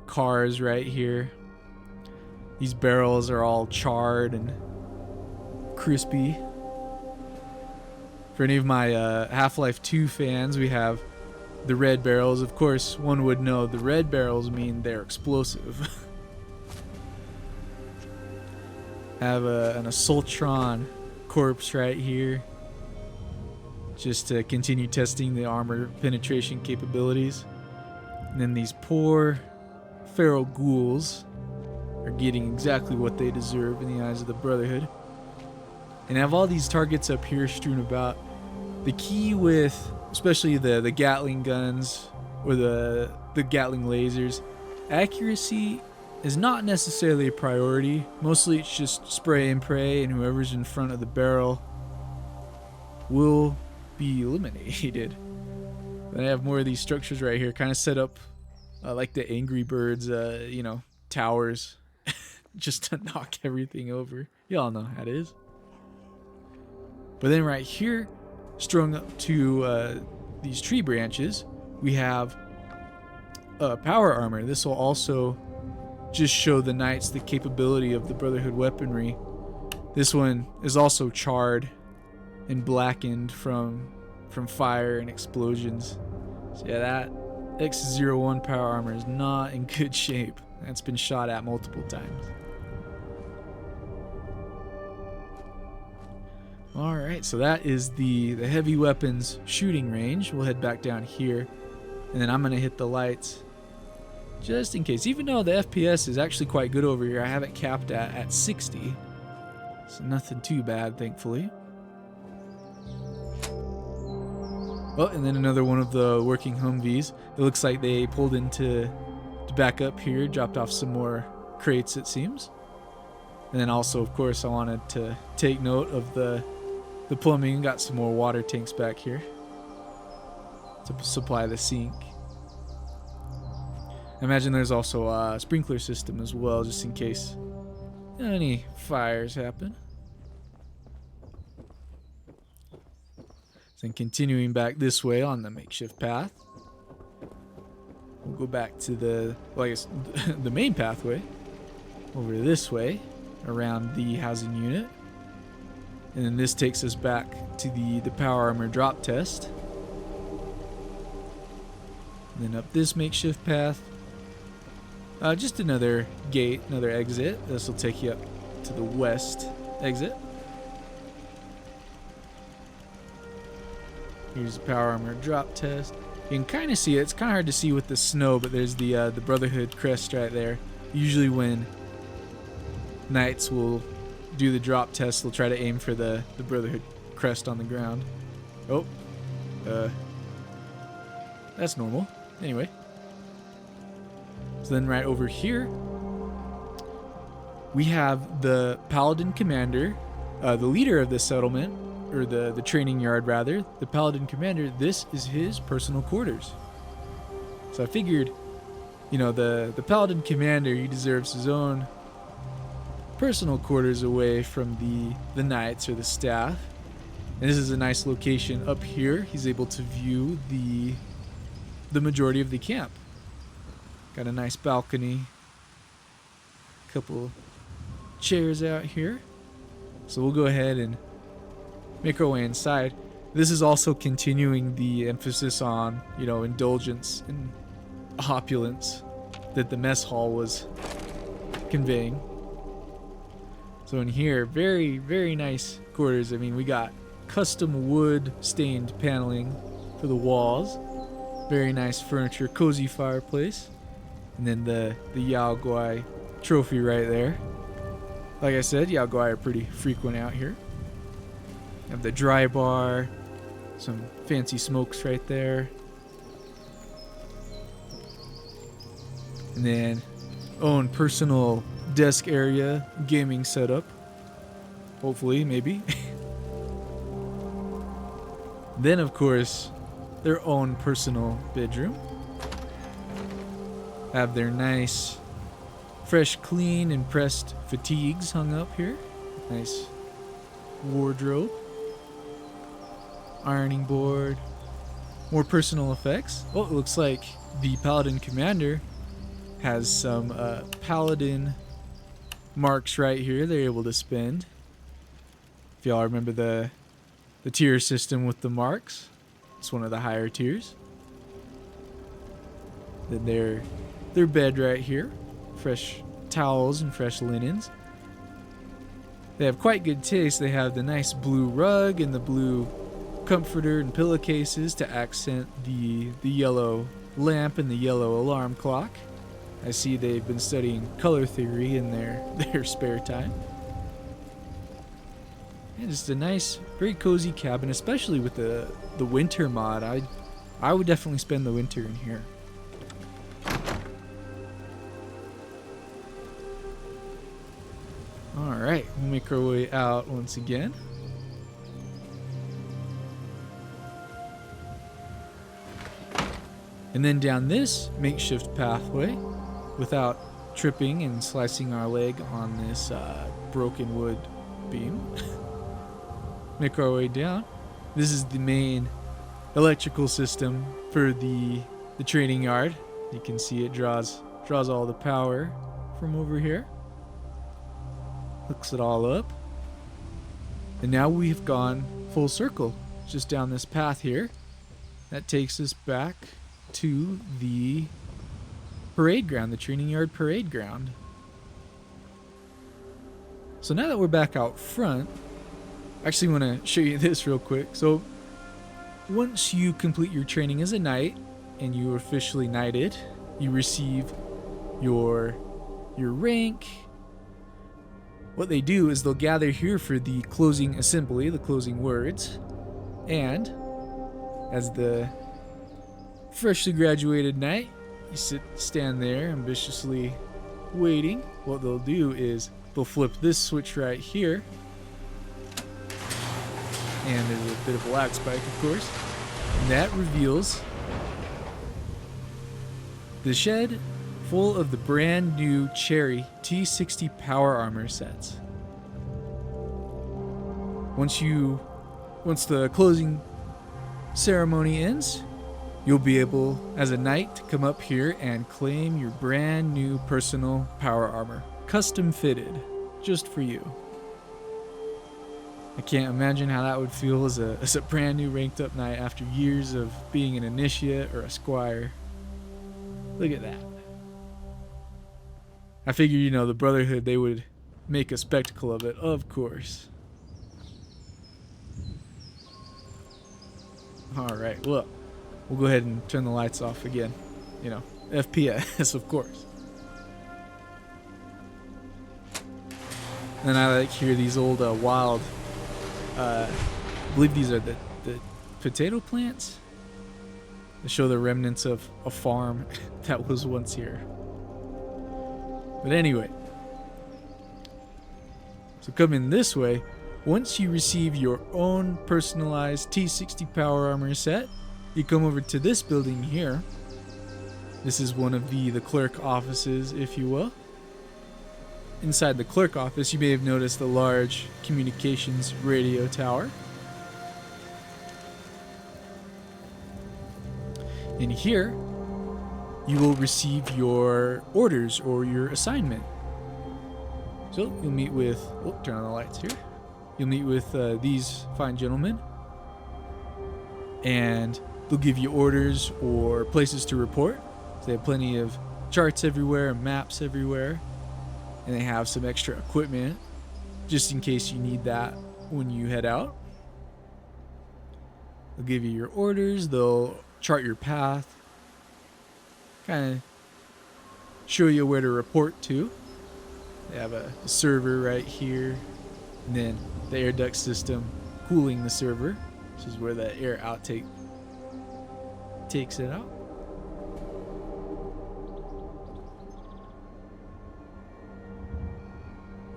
cars right here. These barrels are all charred and crispy. For any of my Half-Life 2 fans, we have the red barrels. Of course, one would know the red barrels mean they're explosive. Have an Assaultron corpse right here, just to continue testing the armor penetration capabilities. And then these poor feral ghouls are getting exactly what they deserve in the eyes of the Brotherhood. And I have all these targets up here strewn about. The key with especially the Gatling guns or the Gatling lasers, accuracy is not necessarily a priority. Mostly it's just spray and pray, and whoever's in front of the barrel will be eliminated. Then I have more of these structures right here, kind of set up like the Angry Birds, you know, towers, just to knock everything over. Y'all know how it is. But then right here, strung up to these tree branches, we have power armor. This will also just show the Knights the capability of the Brotherhood weaponry. This one is also charred and blackened from fire and explosions. So yeah, that X01 power armor is not in good shape. That's been shot at multiple times. Alright, so that is the heavy weapons shooting range. We'll head back down here, and then I'm going to hit the lights just in case. Even though the FPS is actually quite good over here, I have it capped at 60. So nothing too bad, thankfully. Oh, and then another one of the working Humvees. It looks like they pulled into to back up here, dropped off some more crates, it seems. And then also, of course, I wanted to take note of the plumbing. Got some more water tanks back here to supply the sink. I imagine there's also a sprinkler system as well, just in case any fires happen. Then continuing back this way on the makeshift path, we'll go back to the, well, I guess the main pathway over this way around the housing unit. And then this takes us back to the power armor drop test. And then up this makeshift path. Just another gate, another exit. This will take you up to the west exit. Here's the power armor drop test. You can kind of see it. It's kind of hard to see with the snow, but there's the Brotherhood crest right there. Usually when Knights will do the drop test, they'll try to aim for the Brotherhood crest on the ground. Oh, that's normal. Anyway, so then right over here we have the Paladin commander, the leader of the settlement, or the training yard rather. The Paladin commander, this is his personal quarters. So I figured, you know, the Paladin commander, he deserves his own personal quarters away from the Knights or the staff. And this is a nice location up here. He's able to view the majority of the camp. Got a nice balcony, couple chairs out here. So we'll go ahead and make our way inside. This is also continuing the emphasis on, you know, indulgence and opulence that the mess hall was conveying. So in here, very, very nice quarters. I mean, we got custom wood stained paneling for the walls. Very nice furniture, cozy fireplace. And then the Yao Guai trophy right there. Like I said, Yao Guai are pretty frequent out here. Have the dry bar, some fancy smokes right there. And then own personal desk area, gaming setup. Hopefully, maybe. Then, of course, their own personal bedroom. Have their nice, fresh, clean, and pressed fatigues hung up here. Nice wardrobe. Ironing board. More personal effects. Oh, it looks like the Paladin commander has some Paladin marks right here they're able to spend. If y'all remember the tier system with the marks, it's one of the higher tiers. Then their bed right here, fresh towels and fresh linens. They have quite good taste. They have the nice blue rug and the blue comforter and pillowcases to accent the yellow lamp and the yellow alarm clock. I see they've been studying color theory in their spare time. Yeah, just a nice, very cozy cabin, especially with the winter mod. I would definitely spend the winter in here. Alright, we'll make our way out once again. And then down this makeshift pathway, without tripping and slicing our leg on this broken wood beam. Make our way down. This is the main electrical system for the training yard. You can see it draws all the power from over here. Hooks it all up. And now we've gone full circle, just down this path here. That takes us back to the parade ground, the training yard parade ground. So now that we're back out front, I actually want to show you this real quick. So once you complete your training as a knight and you are officially knighted, you receive your rank. What they do is they'll gather here for the closing assembly, the closing words, and as the freshly graduated knight, you stand there ambitiously waiting. What they'll do is they'll flip this switch right here, and there's a bit of a lag spike, of course, and that reveals the shed full of the brand new Cherry T60 power armor sets. Once the closing ceremony ends, you'll be able, as a knight, to come up here and claim your brand new personal power armor, custom fitted, just for you. I can't imagine how that would feel as a brand new ranked up knight after years of being an initiate or a squire. Look at that. I figure, you know, the Brotherhood, they would make a spectacle of it, of course. Alright, well, we'll go ahead and turn the lights off again. You know, FPS, of course. And I like hear these old wild, I believe these are the potato plants. They show the remnants of a farm that was once here. But anyway, so coming this way, once you receive your own personalized T60 power armor set, you come over to this building here. This is one of the clerk offices, if you will. Inside the clerk office, you may have noticed the large communications radio tower. In here, you will receive your orders or your assignment. So you'll meet with, turn on the lights here. You'll meet with these fine gentlemen. and they'll give you orders or places to report. So they have plenty of charts everywhere and maps everywhere, and they have some extra equipment just in case you need that when you head out. They'll give you your orders, they'll chart your path, kind of show you where to report to. They have a server right here, and then the air duct system cooling the server, which is where the air outtake takes it out.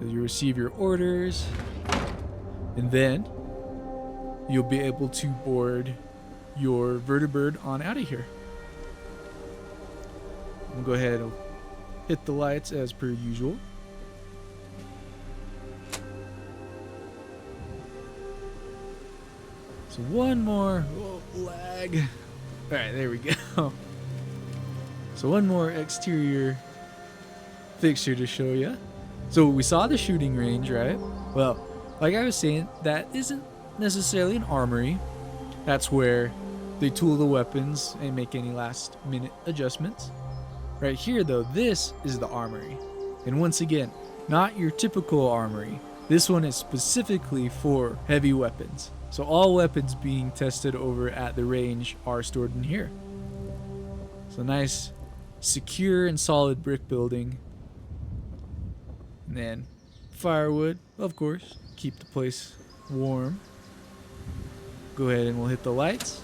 You receive your orders, and then you'll be able to board your vertibird on out of here. We'll go ahead and hit the lights as per usual. So one more lag. All right, there we go. So one more exterior fixture to show you. So we saw the shooting range, right? Well, like I was saying, that isn't necessarily an armory. That's where they tool the weapons and make any last minute adjustments. Right here though, this is the armory. And once again, not your typical armory. This one is specifically for heavy weapons. So all weapons being tested over at the range are stored in here. So nice, secure and solid brick building. And then firewood, of course, keep the place warm. Go ahead and we'll hit the lights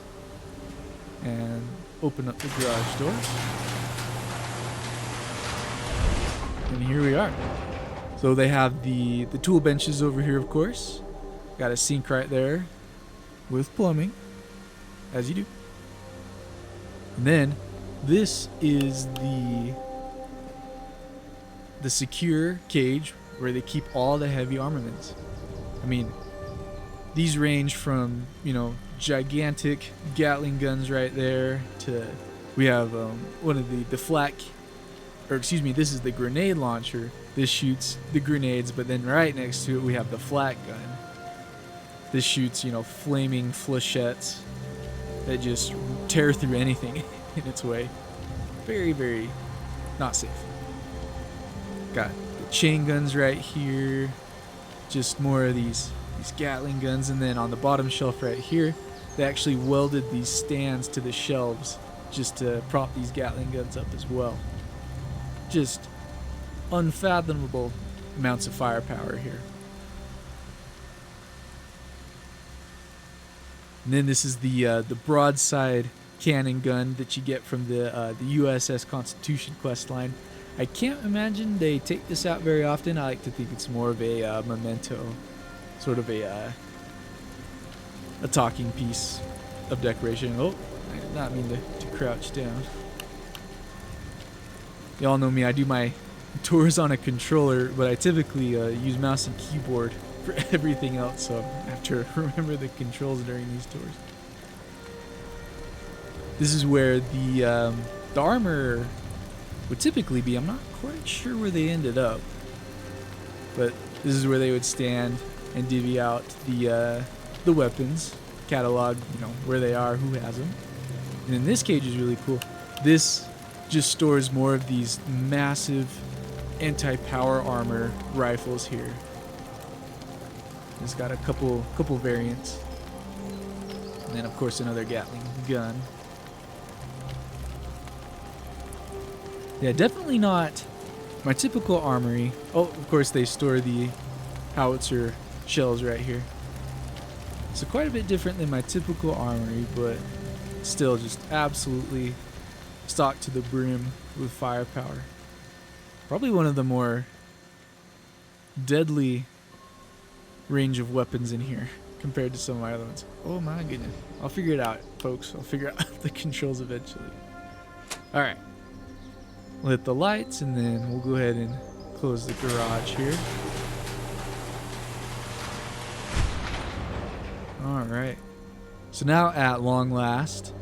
and open up the garage door. And here we are. So they have the tool benches over here, of course. Got a sink right there with plumbing, as you do. And then this is the secure cage where they keep all the heavy armaments. I mean, these range from, you know, gigantic Gatling guns right there to, we have one of the flak, or excuse me, this is the grenade launcher. This shoots the grenades, but then right next to it we have the flak gun. This shoots, you know, flaming flechettes that just tear through anything in its way. Very, very not safe. Got the chain guns right here. Just more of these Gatling guns. And then on the bottom shelf right here, they actually welded these stands to the shelves just to prop these Gatling guns up as well. Just unfathomable amounts of firepower here. And then this is the broadside cannon gun that you get from the USS Constitution quest line. I can't imagine they take this out very often. I like to think it's more of a memento, sort of a talking piece of decoration. Oh, I did not mean to crouch down. Y'all know me, I do my tours on a controller, but I typically use mouse and keyboard for everything else, so I have to remember the controls during these tours. This is where the armor would typically be. I'm not quite sure where they ended up, but this is where they would stand and divvy out the weapons, catalog, you know, where they are, who has them. And then this cage is really cool. This just stores more of these massive anti-power armor rifles here. It's got a couple variants, and then of course another Gatling gun. Yeah, definitely not my typical armory. Oh, of course they store the howitzer shells right here. So quite a bit different than my typical armory, but still just absolutely stocked to the brim with firepower. Probably one of the more deadly range of weapons in here compared to some of my other ones. Oh my goodness. I'll figure it out, folks. I'll figure out the controls eventually. Alright. We'll hit the lights and then we'll go ahead and close the garage here. Alright. So now at long last,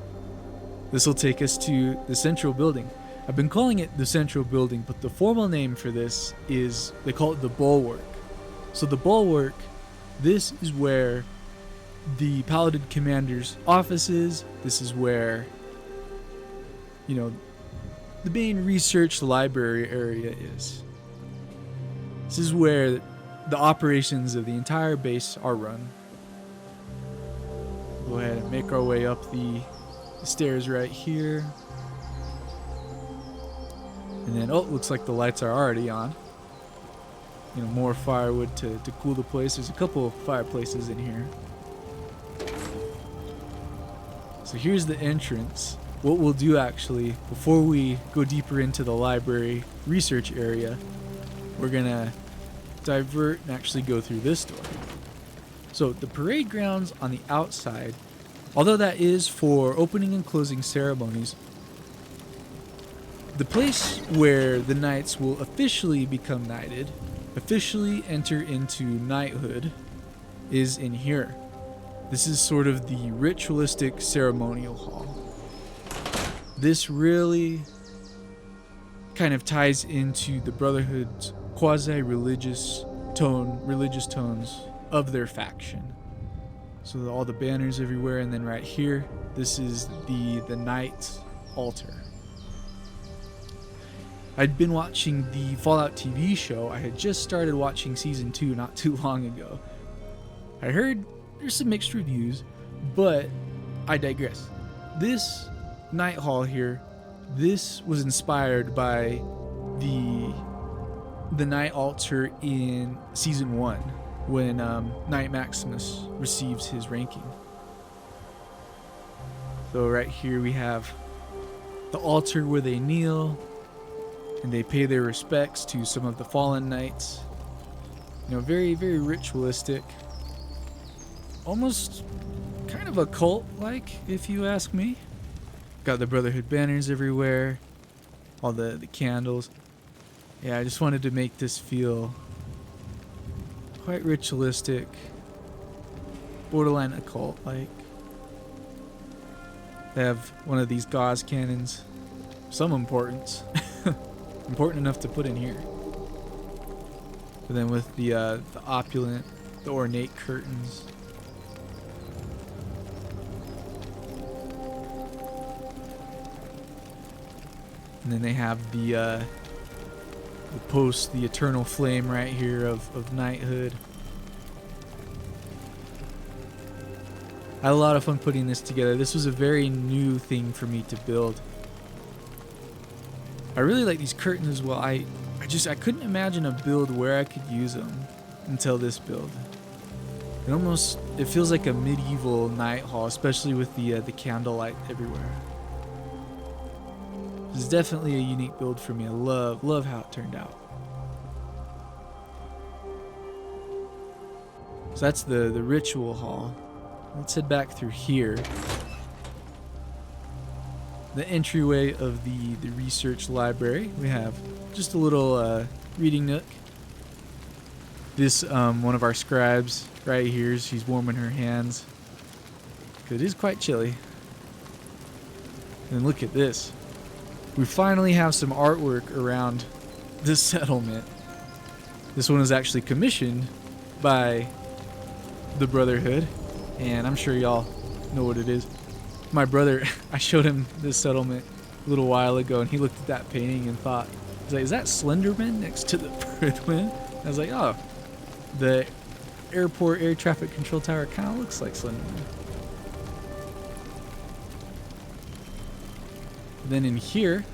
this will take us to the central building. I've been calling it the central building, but the formal name for this is, they call it the Bulwark. So the Bulwark, this is where the Paladin commander's offices. This is where, the main research library area is. This is where the operations of the entire base are run. Go ahead and make our way up the stairs right here. And then, looks like the lights are already on. More firewood to cool the place. There's a couple of fireplaces in here. So here's the entrance. What we'll do actually, before we go deeper into the library research area, we're gonna divert and actually go through this door. So the parade grounds on the outside, although that is for opening and closing ceremonies, the place where the knights will officially become knighted, officially enter into knighthood, is in here. This is sort of the ritualistic ceremonial hall. This really kind of ties into the Brotherhood's quasi-religious tones of their faction. So all the banners everywhere, and then right here, this is the Knight's altar. I'd been watching the Fallout TV show. I had just started watching season 2 not too long ago. I heard there's some mixed reviews, but I digress. This Night Hall here, this was inspired by the Knight altar in season 1 when Knight Maximus receives his ranking. So right here we have the altar where they kneel and they pay their respects to some of the fallen knights. Very, very ritualistic. Almost kind of a cult-like, if you ask me. Got the Brotherhood banners everywhere, all the candles. Yeah, I just wanted to make this feel quite ritualistic, borderline occult-like. They have one of these gauze cannons, some importance, important enough to put in here. But then with the opulent, the ornate curtains. And then they have the post, the eternal flame right here of knighthood. I had a lot of fun putting this together. This was a very new thing for me to build. I really like these curtains as well. I couldn't imagine a build where I could use them until this build. It feels like a medieval night hall, especially with the candlelight everywhere. This is definitely a unique build for me. I love how it turned out. So that's the ritual hall. Let's head back through here. The entryway of the research library. We have just a little reading nook. This one of our scribes right here, she's warming her hands. It is quite chilly. And look at this. We finally have some artwork around this settlement. This one was actually commissioned by the Brotherhood, and I'm sure y'all know what it is. My brother, I showed him this settlement a little while ago, and he looked at that painting and thought, he's like, is that Slenderman next to the Brotherhood? I was like, oh, the airport air traffic control tower kind of looks like Slenderman. Then in here,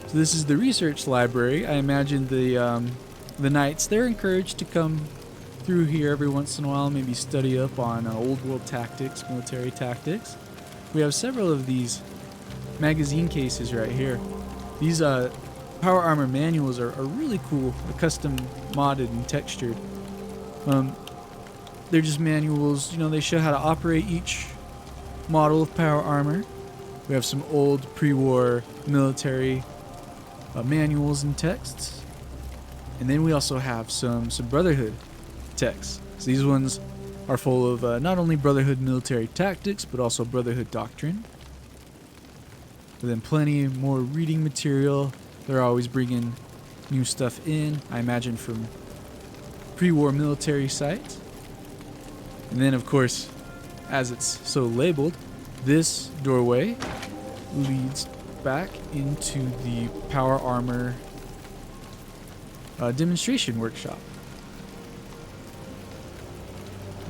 so this is the research library. I imagine the knights, they're encouraged to come through here every once in a while, maybe study up on old world tactics, military tactics. We have several of these magazine cases right here. These power armor manuals are really cool. They're custom modded and textured. They're just manuals, they show how to operate each model of power armor. We have some old pre-war military manuals and texts. And then we also have some Brotherhood texts. So these ones are full of not only Brotherhood military tactics, but also Brotherhood doctrine. But then plenty more reading material. They're always bringing new stuff in, I imagine from pre-war military sites. And then, of course, as it's so labeled, this doorway leads back into the power armor demonstration workshop.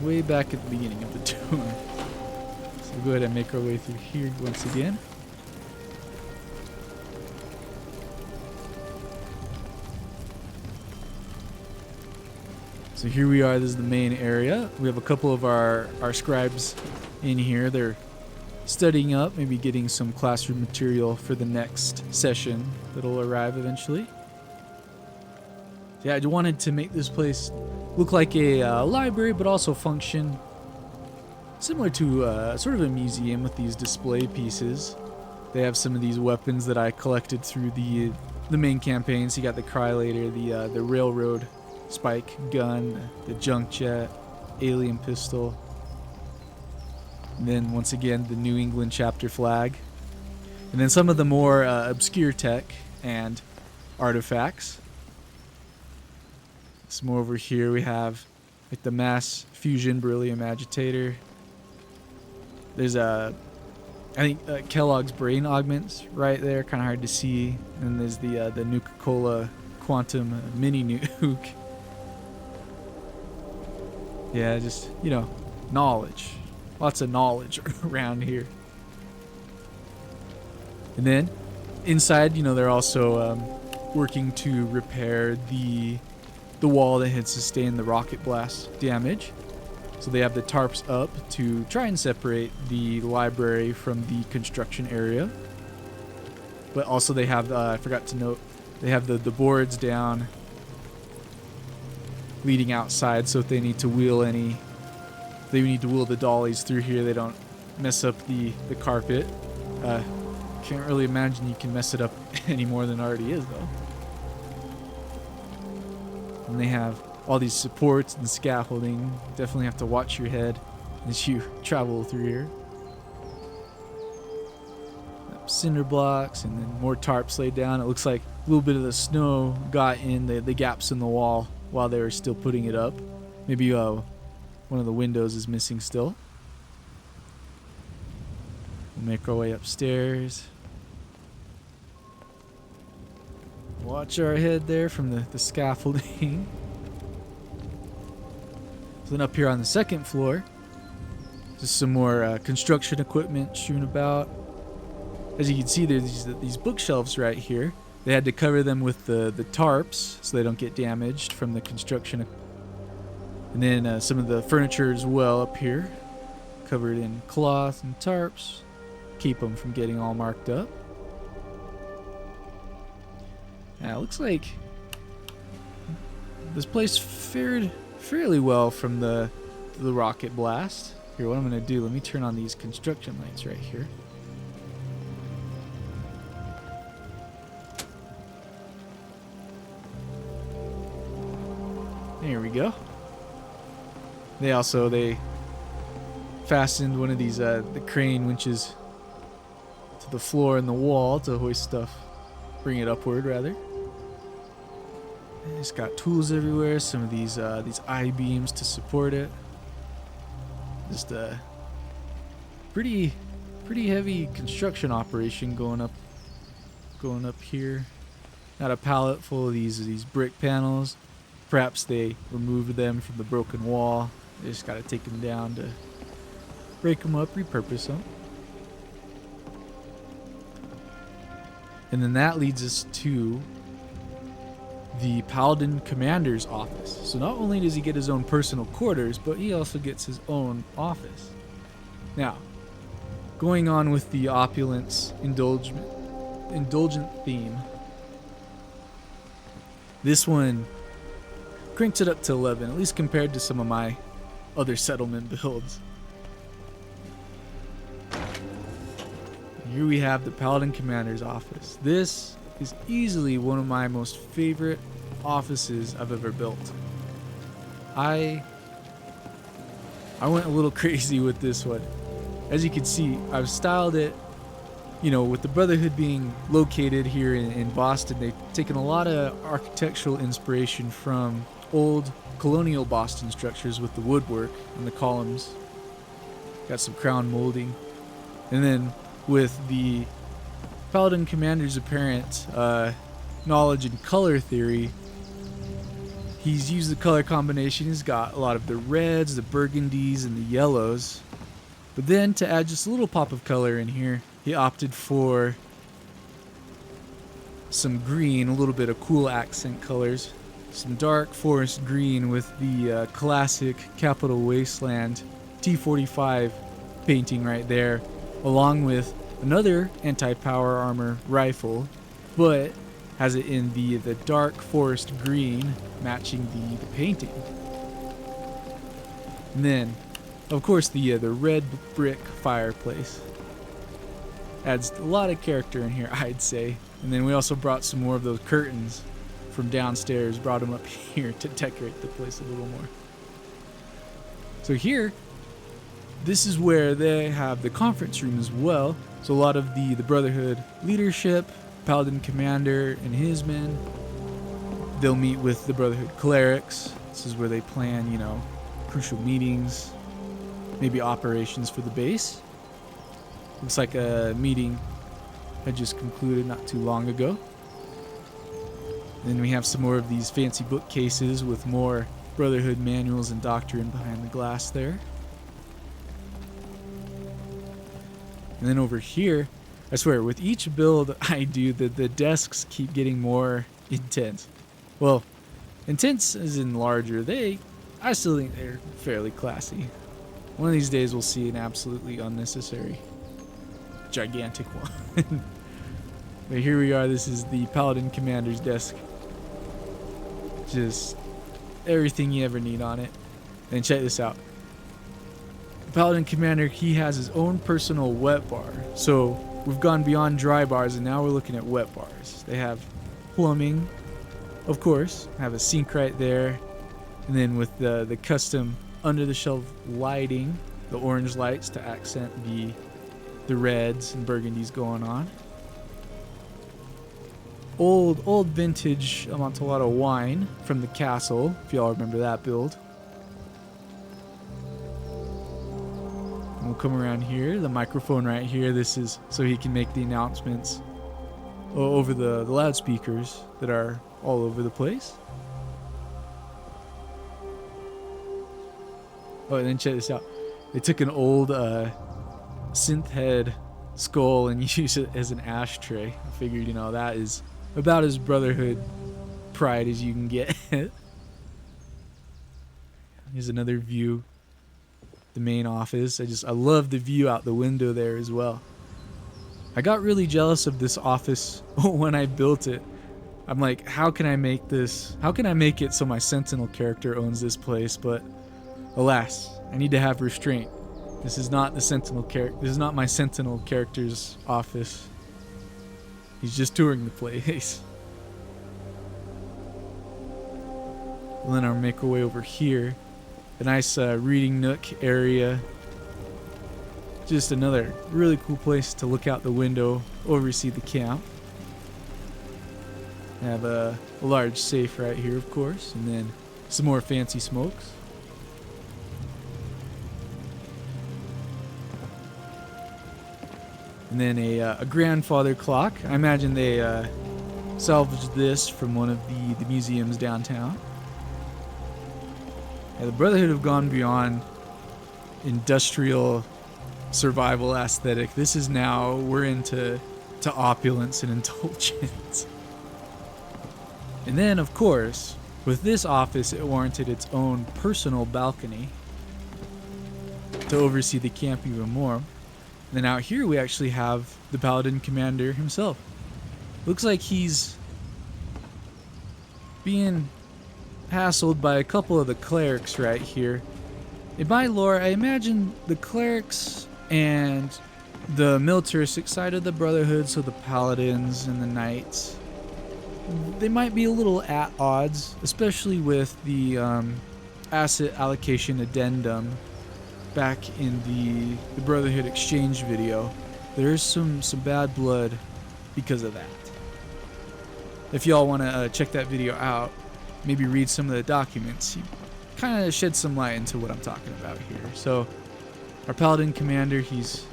Way back at the beginning of the tour. So we'll go ahead and make our way through here once again. So here we are, this is the main area. We have a couple of our scribes in here. They're studying up, maybe getting some classroom material for the next session that'll arrive eventually. Yeah, I wanted to make this place look like a library, but also function similar to sort of a museum with these display pieces. They have some of these weapons that I collected through the main campaign. So you got the Crylator, the railroad spike gun, the junk jet, alien pistol, and then once again the New England chapter flag, and then some of the more obscure tech and artifacts. Some more over here. We have like the mass fusion beryllium agitator. There's I think Kellogg's brain augments right there, kind of hard to see. And there's the Nuka-Cola quantum mini nuke. Yeah, just, you know, knowledge. Lots of knowledge around here. And then, inside, you know, they're also working to repair the wall that had sustained the rocket blast damage. So they have the tarps up to try and separate the library from the construction area. But also they have, I forgot to note, they have the boards down leading outside, so if they need to wheel the dollies through here, they don't mess up the carpet. Can't really imagine you can mess it up any more than it already is, though. And they have all these supports and scaffolding. Definitely have to watch your head as you travel through here. Cinder blocks and then more tarps laid down. It looks like a little bit of the snow got in the gaps in the wall while they were still putting it up. Maybe one of the windows is missing still. We'll make our way upstairs. Watch our head there from the scaffolding. So then up here on the second floor, just some more construction equipment strewn about. As you can see, there's these bookshelves right here. They had to cover them with the tarps so they don't get damaged from the construction. And then some of the furniture as well up here, covered in cloth and tarps. Keep them from getting all marked up. Now, it looks like this place fared fairly well from the rocket blast. Here, what I'm going to do, let me turn on these construction lights right here. There we go. They fastened one of these the crane winches to the floor and the wall to hoist stuff, bring it upward rather. And it's got tools everywhere. Some of these I-beams to support it. Just a pretty heavy construction operation going up here. Got a pallet full of these brick panels. Perhaps they removed them from the broken wall. They just got to take them down to break them up, repurpose them. And then that leads us to the Paladin Commander's office. So not only does he get his own personal quarters, but he also gets his own office. Now, going on with the opulence indulgent theme, this one cranks it up to 11, at least compared to some of my other settlement builds. Here we have the Paladin Commander's office. This is easily one of my most favorite offices I've ever built. I went a little crazy with this one. As you can see, I've styled it, you know, with the Brotherhood being located here in Boston. They've taken a lot of architectural inspiration from old colonial Boston structures with the woodwork and the columns. Got some crown molding. And then with the Paladin Commander's apparent knowledge in color theory, he's used the color combination. He's got a lot of the reds, the burgundies, and the yellows. But then to add just a little pop of color in here, he opted for some green, a little bit of cool accent colors. Some dark forest green with the classic Capital Wasteland T-45 painting right there, along with another anti-power armor rifle, but has it in the dark forest green matching the painting. And then, of course, the red brick fireplace adds a lot of character in here, I'd say. And then we also brought some more of those curtains from downstairs, brought them up here to decorate the place a little more. So here, this is where they have the conference room as well. So a lot of the Brotherhood leadership, Paladin Commander and his men, they'll meet with the Brotherhood clerics. This is where they plan, you know, crucial meetings, maybe operations for the base. Looks like a meeting had just concluded not too long ago. Then we have some more of these fancy bookcases with more Brotherhood manuals and doctrine behind the glass there. And then over here, I swear, with each build I do, the desks keep getting more intense. Well, intense as in larger. I still think they're fairly classy. One of these days we'll see an absolutely unnecessary, gigantic one. But here we are. This is the Paladin Commander's desk. Just everything you ever need on it. And check this out. The Paladin Commander, he has his own personal wet bar. So we've gone beyond dry bars and now we're looking at wet bars. They have plumbing, of course. Have a sink right there. And then with the custom under the shelf lighting, the orange lights to accent the reds and burgundies going on. Old vintage Amontillado wine from the castle, if y'all remember that build. And we'll come around here, the microphone right here. This is so he can make the announcements over the loudspeakers that are all over the place. Oh, and then check this out. They took an old synth head skull and used it as an ashtray. I figured, you know, that is about as Brotherhood pride as you can get. Here's another view. The main office. I love the view out the window there as well. I got really jealous of this office when I built it. I'm like, how can I make this? How can I make it so my Sentinel character owns this place? But alas, I need to have restraint. This is not the Sentinel character. This is not my Sentinel character's office. He's just touring the place. And then I'll make our way over here. A nice reading nook area. Just another really cool place to look out the window, oversee the camp. I have a large safe right here, of course, and then some more fancy smokes. And then a grandfather clock. I imagine they salvaged this from one of the museums downtown. Yeah, the Brotherhood have gone beyond industrial survival aesthetic. This is now, we're into opulence and indulgence. And then, of course, with this office, it warranted its own personal balcony to oversee the camp even more. And then out here we actually have the Paladin Commander himself. Looks like he's being hassled by a couple of the clerics right here. In my lore, I imagine the clerics and the militaristic side of the Brotherhood, so the Paladins and the Knights, they might be a little at odds, especially with the asset allocation addendum back in the Brotherhood exchange video. There's some bad blood because of that. If y'all want to check that video out, maybe read some of the documents, he kind of sheds some light into what I'm talking about here. So our Paladin commander, he's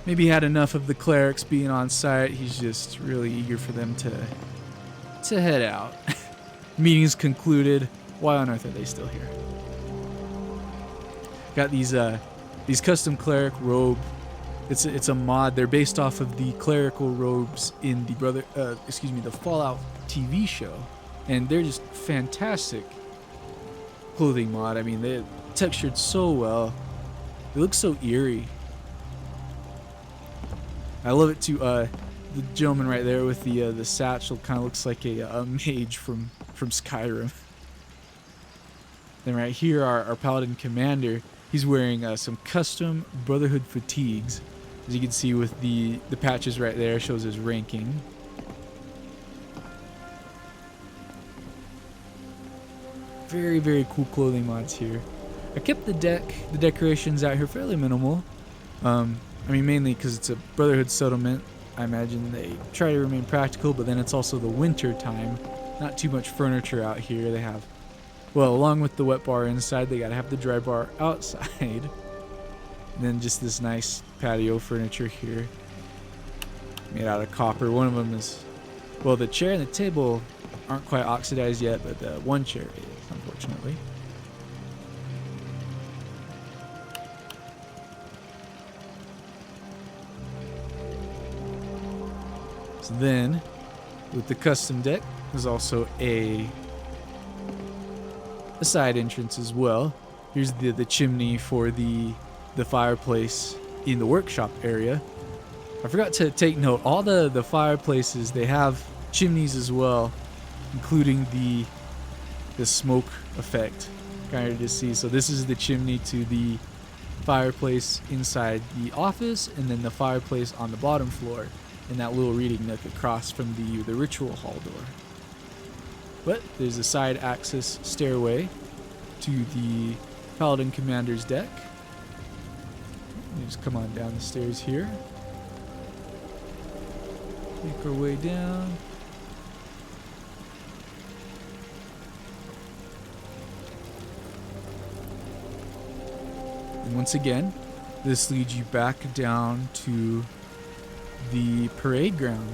maybe had enough of the clerics being on site. He's just really eager for them to head out. Meeting's concluded. Why on earth are they still here? Got these custom cleric robe. It's a mod. They're based off of the clerical robes in the the Fallout TV show, and they're just fantastic clothing mod. I mean, they're textured so well. It looks so eerie. I love it too. The gentleman right there with the satchel kind of looks like a mage from Skyrim. Then right here, our Paladin commander, he's wearing some custom Brotherhood fatigues. As you can see with the patches right there, shows his ranking. Very, very cool clothing mods here. I kept the decorations out here fairly minimal. I mean, mainly because it's a Brotherhood settlement. I imagine they try to remain practical, but then it's also the winter time. Not too much furniture out here. They have, well, along with the wet bar inside, they gotta have the dry bar outside. And then just this nice patio furniture here, made out of copper. One of them is, well, the chair and the table aren't quite oxidized yet, but the one chair is, unfortunately. So then, with the custom deck, there's also a side entrance as well. Here's the chimney for the fireplace in the workshop area. I forgot to take note, all the fireplaces, they have chimneys as well, including the smoke effect, kind of to see. So this is the chimney to the fireplace inside the office, and then the fireplace on the bottom floor in that little reading nook across from the ritual hall door. But there's a side access stairway to the Paladin commander's deck. Just come on down the stairs here. Make our way down. And once again, this leads you back down to the parade ground.